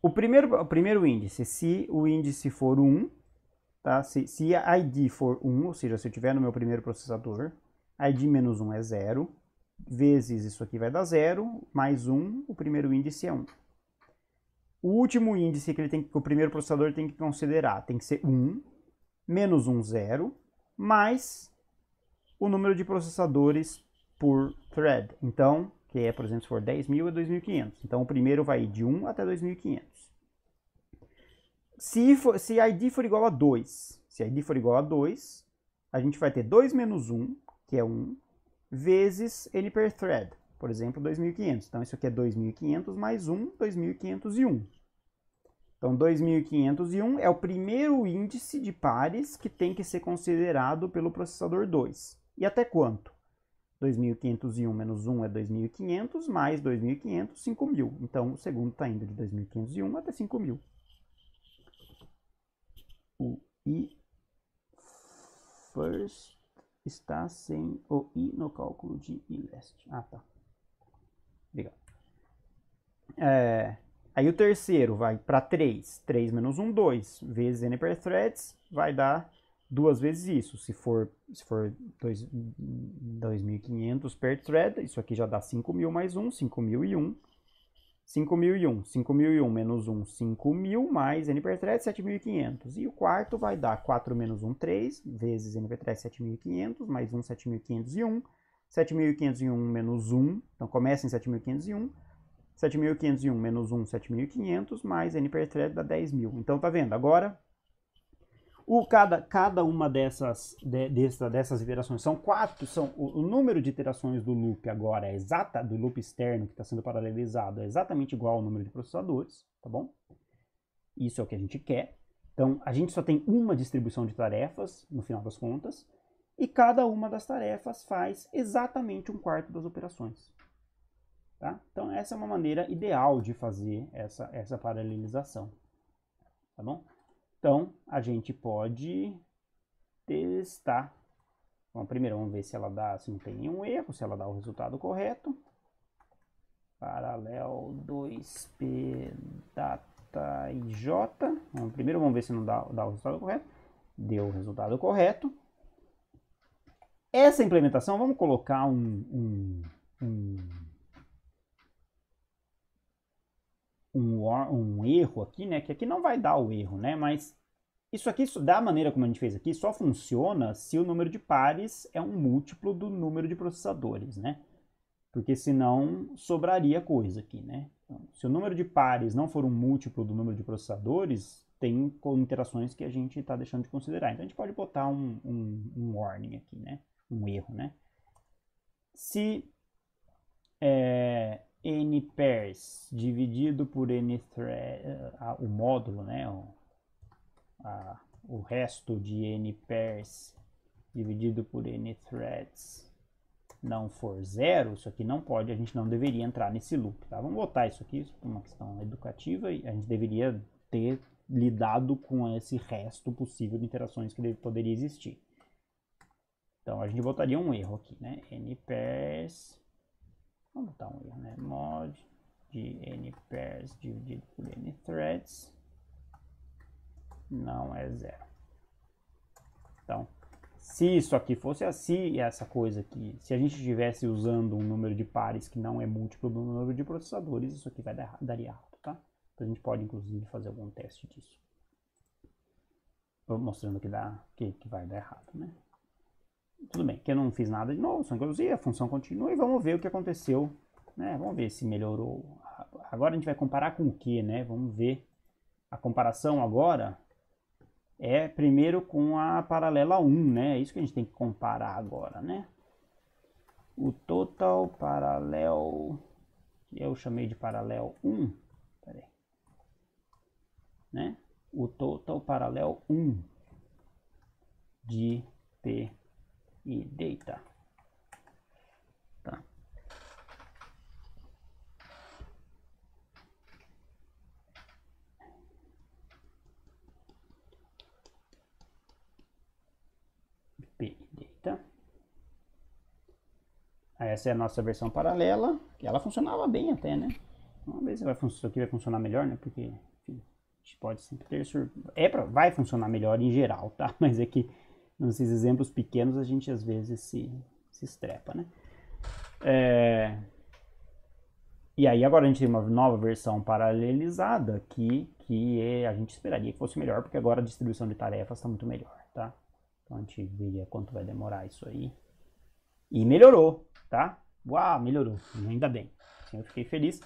O primeiro índice, se o índice for 1, tá? Se a ID for 1, ou seja, se eu tiver no meu primeiro processador, ID menos 1 é 0, vezes isso aqui vai dar 0, mais 1, o primeiro índice é 1. O último índice que o primeiro processador tem que considerar tem que ser 1, menos 1, 0, mais o número de processadores por thread. Então, que é, por exemplo, se for 10.000 é 2.500. Então, o primeiro vai ir de 1 até 2.500. Se a ID for igual a 2, a gente vai ter 2 menos 1, que é 1, vezes N per thread. Por exemplo, 2.500. Então, isso aqui é 2.500 mais 1, 2.501. Então, 2.501 é o primeiro índice de pares que tem que ser considerado pelo processador 2. E até quanto? 2.501 menos 1 é 2.500, mais 2.500, 5.000. Então, o segundo está indo de 2.501 até 5.000. O I first está sem o I no cálculo de I last. Ah, tá. Legal. Aí o terceiro vai para 3. 3 menos 1, 2. Vezes N per threads vai dar 2 vezes isso. Se for 2.500 per thread, isso aqui já dá 5.000 mais 1, 5.001. 5.001. 5.001 menos 1, 5.000, mais N per thread, 7.500. E o quarto vai dar 4 menos 1, 3, vezes N per thread, 7.500, mais 1, 7.501. 7.501 menos 1, então começa em 7.501. 7.501 menos 1, 7.500, mais N per thread dá 10.000. Então, tá vendo? Agora, cada uma dessas iterações são 4, o número de iterações do loop agora do loop externo que está sendo paralelizado é exatamente igual ao número de processadores, tá bom? Isso é o que a gente quer. Então, a gente só tem uma distribuição de tarefas, no final das contas, e cada uma das tarefas faz exatamente 1/4 das operações. Tá? Então, essa é uma maneira ideal de fazer essa paralelização. Tá bom? Então, a gente pode testar. Bom, primeiro, vamos ver se ela dá, se não tem nenhum erro, se ela dá o resultado correto. Paralel 2p data j. Primeiro vamos ver se não dá o resultado correto. Deu o resultado correto. Essa implementação, vamos colocar um erro aqui, né? Que aqui não vai dar o erro, né? Mas isso aqui, da maneira como a gente fez aqui, só funciona se o número de pares é um múltiplo do número de processadores, né? Porque senão sobraria coisa aqui, né? Então, se o número de pares não for um múltiplo do número de processadores, tem interações que a gente está deixando de considerar. Então a gente pode botar um warning aqui, né? Um erro, né? Se n pairs dividido por n o módulo, né? O resto de n pairs dividido por n threads não for zero, isso aqui não pode, a gente não deveria entrar nesse loop, tá? Vamos botar isso aqui por uma questão educativa e a gente deveria ter lidado com esse resto possível de interações que poderia existir. Então a gente botaria um erro aqui, né? N pairs, vamos botar um erro, né? Mod de n pairs dividido por n threads não é zero. Então, se isso aqui fosse assim, essa coisa aqui, se a gente estivesse usando um número de pares que não é múltiplo do número de processadores, isso aqui daria errado, tá? Então a gente pode, inclusive, fazer algum teste disso. Mostrando que vai dar errado, né? Tudo bem, que eu não fiz nada de novo, só inclusive a função continua e vamos ver o que aconteceu, né? Vamos ver se melhorou. Agora a gente vai comparar com o que, né? Vamos ver a comparação agora. É primeiro com a paralela 1, né? É isso que a gente tem que comparar agora, né? O total paralel, que eu chamei de paralel 1, peraí, né? O total paralel 1 de P e data. Tá. P e data. Essa é a nossa versão paralela, que ela funcionava bem até, né? Vamos ver se isso aqui vai funcionar melhor, né? Porque, enfim, a gente pode sempre ter vai funcionar melhor em geral, tá? Mas é que nesses exemplos pequenos a gente às vezes se estrepa, né? E aí agora a gente tem uma nova versão paralelizada que a gente esperaria que fosse melhor, porque agora a distribuição de tarefas está muito melhor, tá? Então a gente veria quanto vai demorar isso aí. E melhorou, tá? Uau, melhorou, ainda bem. Eu fiquei feliz.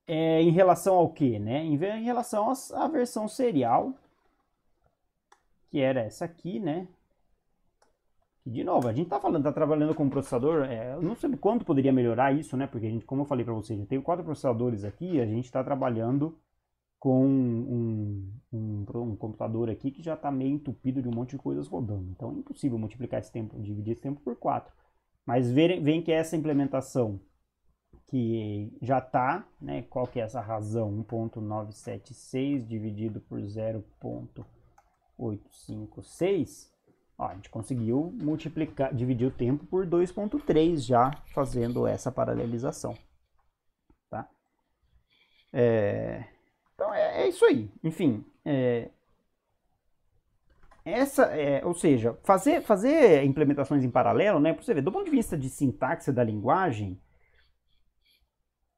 Em relação ao que, né? Em relação à versão serial, que era essa aqui, né? E de novo, a gente tá trabalhando com um processador, eu não sei quanto poderia melhorar isso, né? Porque a gente, como eu falei para vocês, eu tenho 4 processadores aqui, a gente está trabalhando com um computador aqui que já está meio entupido de um monte de coisas rodando. Então é impossível multiplicar esse tempo, dividir esse tempo por 4. Mas veem que essa implementação que já está, né? Qual que é essa razão? 1.976 dividido por 0.856. Ó, a gente conseguiu dividir o tempo por 2.3 já fazendo essa paralelização. Tá? Então é isso aí. Enfim, ou seja, fazer implementações em paralelo, né? Para você ver, do ponto de vista de sintaxe da linguagem,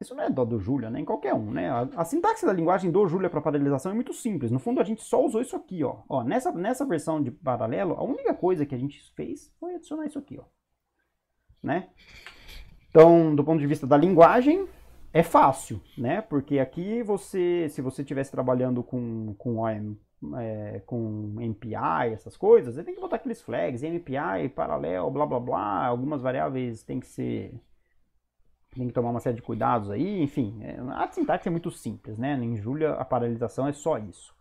isso não é do Julia, né? Em qualquer um, né? A sintaxe da linguagem do Julia para paralelização é muito simples. No fundo, a gente só usou isso aqui, ó. Nessa versão de paralelo, a única coisa que a gente fez foi adicionar isso aqui, ó. Né? Então, do ponto de vista da linguagem, é fácil, né? Porque aqui se você estivesse trabalhando com MPI, essas coisas, você tem que botar aqueles flags, MPI, paralelo, blá blá blá, algumas variáveis tem que tomar uma série de cuidados aí, enfim, a sintaxe é muito simples, né? Em Julia a paralelização é só isso.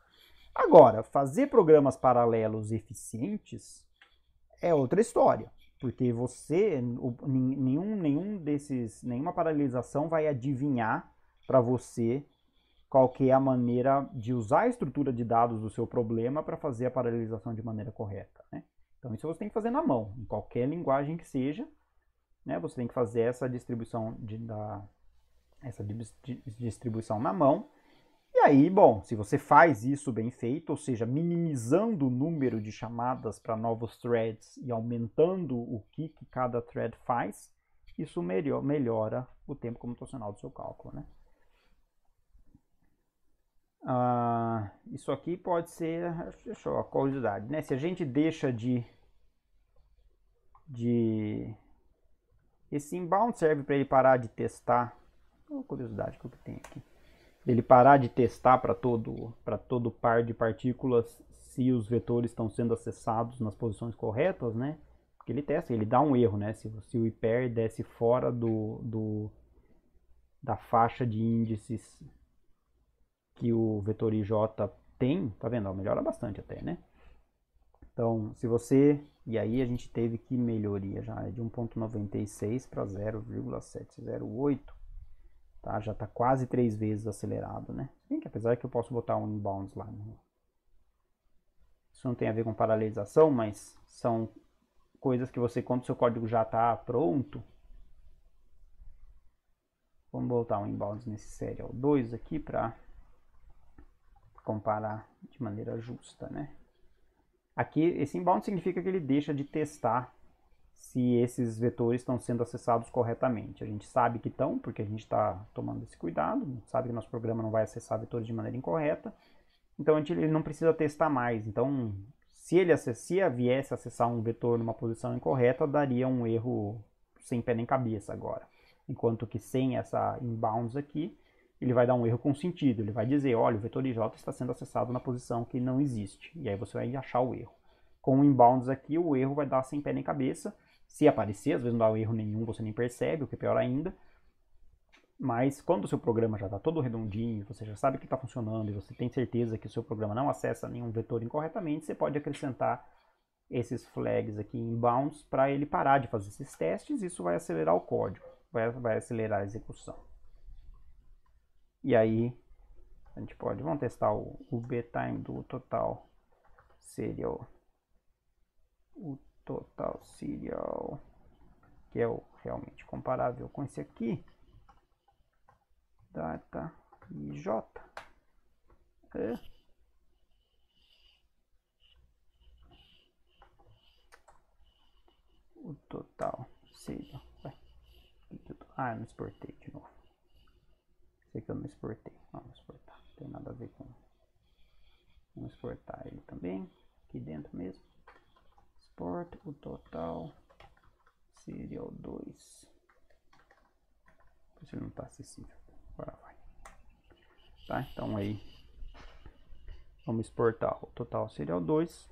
Agora, fazer programas paralelos eficientes é outra história, porque nenhuma paralelização vai adivinhar para você qual que é a maneira de usar a estrutura de dados do seu problema para fazer a paralelização de maneira correta, né? Então isso você tem que fazer na mão, em qualquer linguagem que seja, né? Você tem que fazer essa distribuição na mão E aí, bom, se você faz isso bem feito, ou seja, minimizando o número de chamadas para novos threads e aumentando o que cada thread faz, isso melhora o tempo computacional do seu cálculo, né? Isso aqui pode ser, deixa eu, a curiosidade, né? Se a gente deixa esse inbound serve para ele parar de testar, curiosidade que eu tenho aqui, ele parar de testar para todo par de partículas se os vetores estão sendo acessados nas posições corretas, né? Porque ele testa, ele dá um erro, né? Se o IPER desce fora da faixa de índices que o vetor IJ tem, tá vendo? Melhora bastante até, né? Então, se você... E aí a gente teve que melhoria já, de 1.96 para 0,708. Tá? Já está quase 3 vezes acelerado, né? Bem que apesar que eu posso botar um inbounds lá. Né? Isso não tem a ver com paralelização, mas são coisas que você, quando o seu código já está pronto... Vamos botar um inbounds nesse serial 2 aqui para comparar de maneira justa, né? Aqui, esse inbound significa que ele deixa de testar se esses vetores estão sendo acessados corretamente. A gente sabe que estão, porque a gente está tomando esse cuidado, sabe que nosso programa não vai acessar vetores de maneira incorreta, então ele não precisa testar mais. Então, se ele viesse acessar um vetor numa posição incorreta, daria um erro sem pé nem cabeça agora. Enquanto que sem essa inbounds aqui, ele vai dar um erro com sentido. Ele vai dizer, olha, o vetor IJ está sendo acessado na posição que não existe. E aí você vai achar o erro. Com o inbounds aqui, o erro vai dar sem pé nem cabeça. Se aparecer, às vezes não dá erro nenhum, você nem percebe, o que é pior ainda. Mas quando o seu programa já está todo redondinho, você já sabe que está funcionando e você tem certeza que o seu programa não acessa nenhum vetor incorretamente, você pode acrescentar esses flags aqui em inbounds para ele parar de fazer esses testes. Isso vai acelerar o código, vai acelerar a execução. E aí, a gente pode, vamos testar o B-time do total serial. O total serial, que é o realmente comparável com esse aqui. Data IJ. O total serial. Eu não exportei de novo. Sei que eu não exportei. Vamos exportar. Não tem nada a ver com... Vamos exportar ele também. Aqui dentro mesmo. Export o total serial 2. Por isso ele não está acessível. Agora vai. Tá, então aí. Vamos exportar o total serial 2.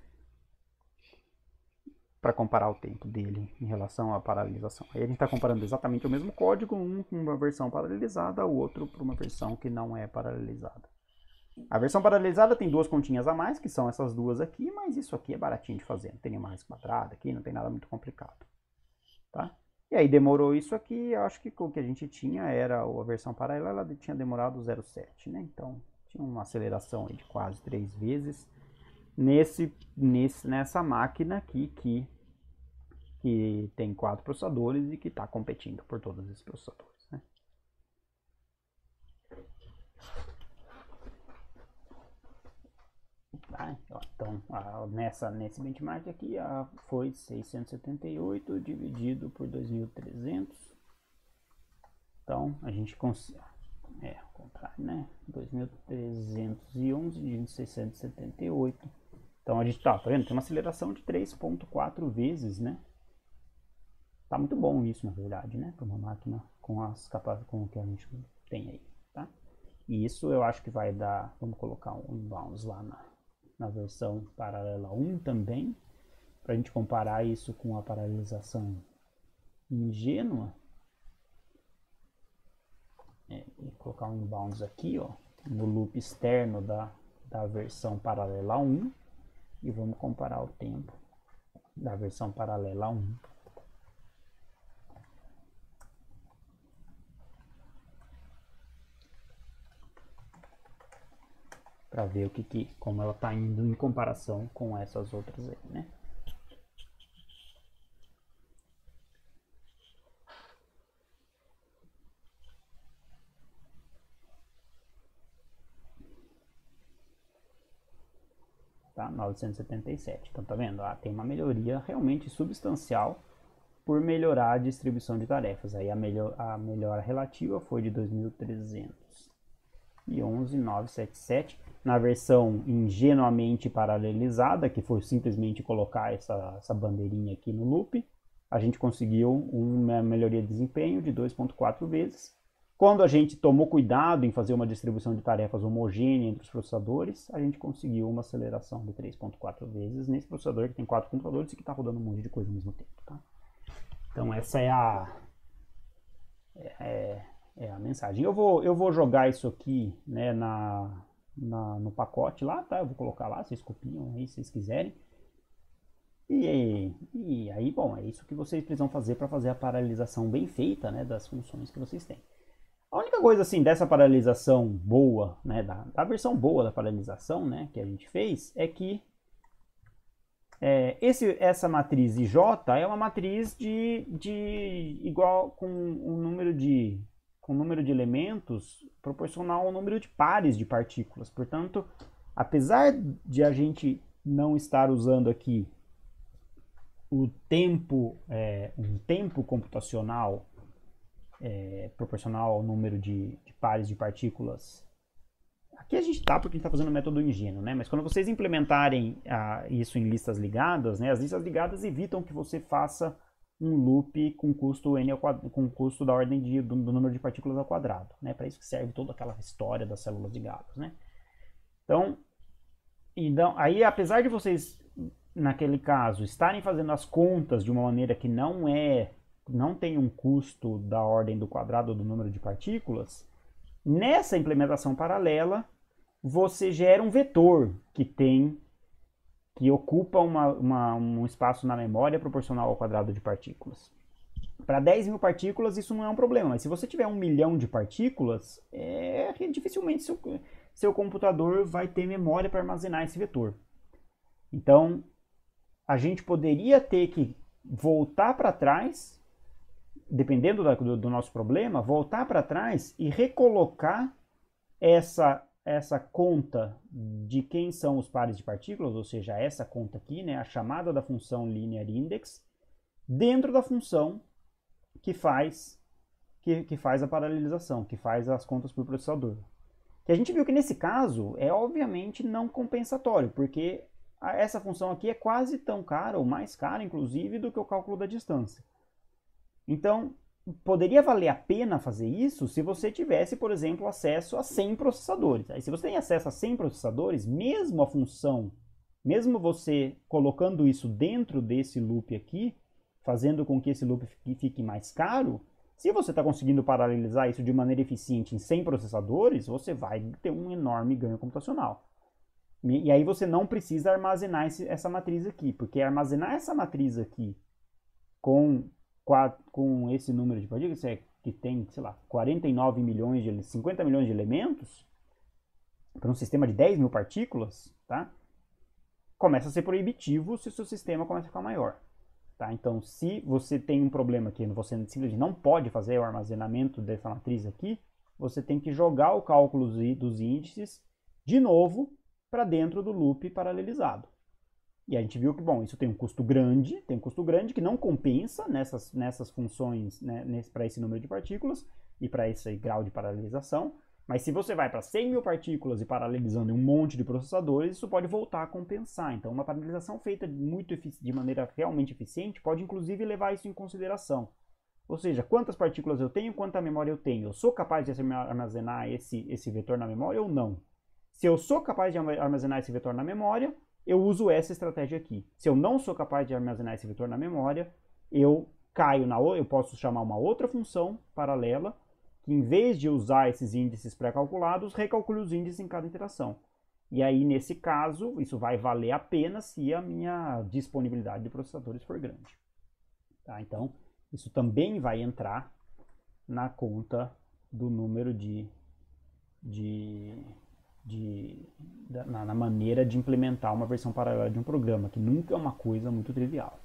Para comparar o tempo dele em relação à paralelização. Aí a gente está comparando exatamente o mesmo código, um com uma versão paralelizada, o outro para uma versão que não é paralelizada. A versão paralelizada tem duas continhas a mais, que são essas duas aqui, mas isso aqui é baratinho de fazer. Não tem nenhuma raiz quadrada aqui, não tem nada muito complicado. Tá? E aí demorou isso aqui, eu acho que o que a gente tinha era a versão paralela, ela tinha demorado 0,7, né? Então tinha uma aceleração aí de quase 3 vezes nessa máquina aqui que tem 4 processadores e que está competindo por todos esses processadores, né? Então, nesse benchmark aqui foi 678 dividido por 2.300. Então, a gente consegue... ao contrário, né? 2.311 dividido por 678. Então, a gente tá vendo? Tem uma aceleração de 3,4 vezes, né? Tá muito bom isso, na verdade, né? Para uma máquina com o que a gente tem aí, tá? E isso eu acho que vai dar... Vamos colocar um inbounds lá na versão paralela 1 também, para a gente comparar isso com a paralelização ingênua. E colocar um inbounds aqui, ó, no loop externo da versão paralela 1. E vamos comparar o tempo da versão paralela 1. Para ver como ela está indo em comparação com essas outras aí, né? tá? 977. Então, tá vendo? Tem uma melhoria realmente substancial por melhorar a distribuição de tarefas. Aí a melhora relativa foi de 2.311.977. Na versão ingenuamente paralelizada, que foi simplesmente colocar essa bandeirinha aqui no loop, a gente conseguiu uma melhoria de desempenho de 2,4 vezes. Quando a gente tomou cuidado em fazer uma distribuição de tarefas homogênea entre os processadores, a gente conseguiu uma aceleração de 3,4 vezes nesse processador que tem 4 computadores e que está rodando um monte de coisa ao mesmo tempo. Tá? Então essa é a mensagem. Eu vou jogar isso aqui, né, no pacote lá, tá? Eu vou colocar lá, vocês copiam aí se vocês quiserem. E aí, bom, é isso que vocês precisam fazer para fazer a paralelização bem feita, né, das funções que vocês têm. A única coisa assim dessa paralelização boa, né, da versão boa da paralelização, né, que a gente fez, é que essa matriz IJ é uma matriz igual com um número de elementos proporcional ao número de pares de partículas. Portanto, apesar de a gente não estar usando aqui um tempo computacional proporcional ao número de pares de partículas. Aqui a gente porque a gente está fazendo o método ingênuo, né? Mas quando vocês implementarem isso em listas ligadas, né? As listas ligadas evitam que você faça um loop com custo com custo da ordem do número de partículas ao quadrado, né? Para isso que serve toda aquela história das células ligadas, né? Então, aí apesar de vocês naquele caso estarem fazendo as contas de uma maneira que não tem um custo da ordem do quadrado do número de partículas, nessa implementação paralela, você gera um vetor que ocupa um espaço na memória proporcional ao quadrado de partículas. Para 10.000 partículas isso não é um problema, mas se você tiver 1 milhão de partículas, dificilmente seu computador vai ter memória para armazenar esse vetor. Então, a gente poderia ter que voltar para trás, dependendo do nosso problema, voltar para trás e recolocar essa conta de quem são os pares de partículas, ou seja, essa conta aqui, né, a chamada da função linear index, dentro da função que faz a paralelização, que faz as contas por processador. Que a gente viu que nesse caso é obviamente não compensatório, porque essa função aqui é quase tão cara, ou mais cara, inclusive, do que o cálculo da distância. Então, poderia valer a pena fazer isso se você tivesse, por exemplo, acesso a 100 processadores. Aí, se você tem acesso a 100 processadores, mesmo a função, mesmo você colocando isso dentro desse loop aqui, fazendo com que esse loop fique mais caro, se você está conseguindo paralelizar isso de maneira eficiente em 100 processadores, você vai ter um enorme ganho computacional. E aí você não precisa armazenar essa matriz aqui, porque armazenar essa matriz aqui com esse número de partículas, que tem, sei lá, 50 milhões de elementos, para um sistema de 10.000 partículas, tá? Começa a ser proibitivo se o seu sistema começa a ficar maior. Tá? Então, se você tem um problema que você simplesmente não pode fazer o armazenamento dessa matriz aqui, você tem que jogar o cálculo dos índices de novo para dentro do loop paralelizado. E a gente viu que, bom, isso tem um custo grande que não compensa nessas funções, né, para esse número de partículas e para esse grau de paralelização. Mas se você vai para 100.000 partículas e paralelizando em um monte de processadores, isso pode voltar a compensar. Então, uma paralelização feita de maneira realmente eficiente pode, inclusive, levar isso em consideração. Ou seja, quantas partículas eu tenho, quanta memória eu tenho. Eu sou capaz de armazenar esse vetor na memória ou não? Se eu sou capaz de armazenar esse vetor na memória, eu uso essa estratégia aqui. Se eu não sou capaz de armazenar esse vetor na memória, eu posso chamar uma outra função paralela, que em vez de usar esses índices pré-calculados, recalcule os índices em cada iteração. E aí, nesse caso, isso vai valer a pena se a minha disponibilidade de processadores for grande. Tá? Então, isso também vai entrar na conta do número na maneira de implementar uma versão paralela de um programa, que nunca é uma coisa muito trivial.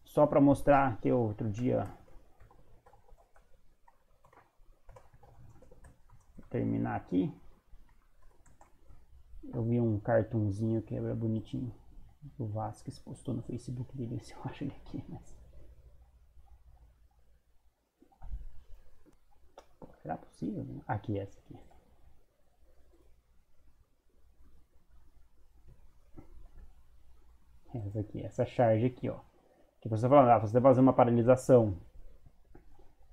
Só para mostrar que outro dia, vou terminar aqui, Eu vi um cartunzinho que era bonitinho. O Vasquez postou no Facebook dele, se eu acho ele aqui, mas... Será possível? Aqui, essa aqui. Essa aqui, essa charge aqui, ó. Que você está falando, você vai fazer uma paralisação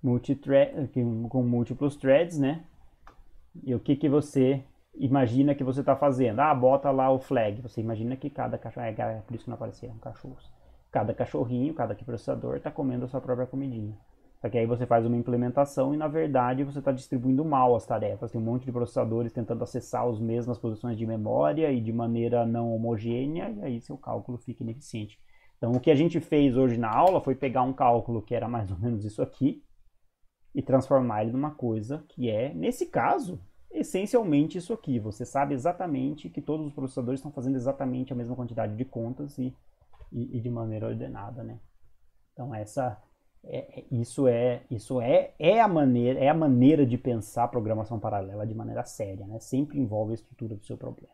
com múltiplos threads, né? E o que você imagina que você está fazendo? Ah, bota lá o flag. Você imagina que cada cachorro, é por isso que não apareceram cachorros. Cada cachorrinho, cada processador está comendo a sua própria comidinha. Só que aí você faz uma implementação e, na verdade, você está distribuindo mal as tarefas. Tem um monte de processadores tentando acessar as mesmas posições de memória e de maneira não homogênea, e aí seu cálculo fica ineficiente. Então, o que a gente fez hoje na aula foi pegar um cálculo que era mais ou menos isso aqui e transformar ele numa coisa que é, nesse caso, essencialmente isso aqui. Você sabe exatamente que todos os processadores estão fazendo exatamente a mesma quantidade de contas e de maneira ordenada, né? Então, isso é a maneira de pensar a programação paralela de maneira séria, né? Sempre envolve a estrutura do seu problema.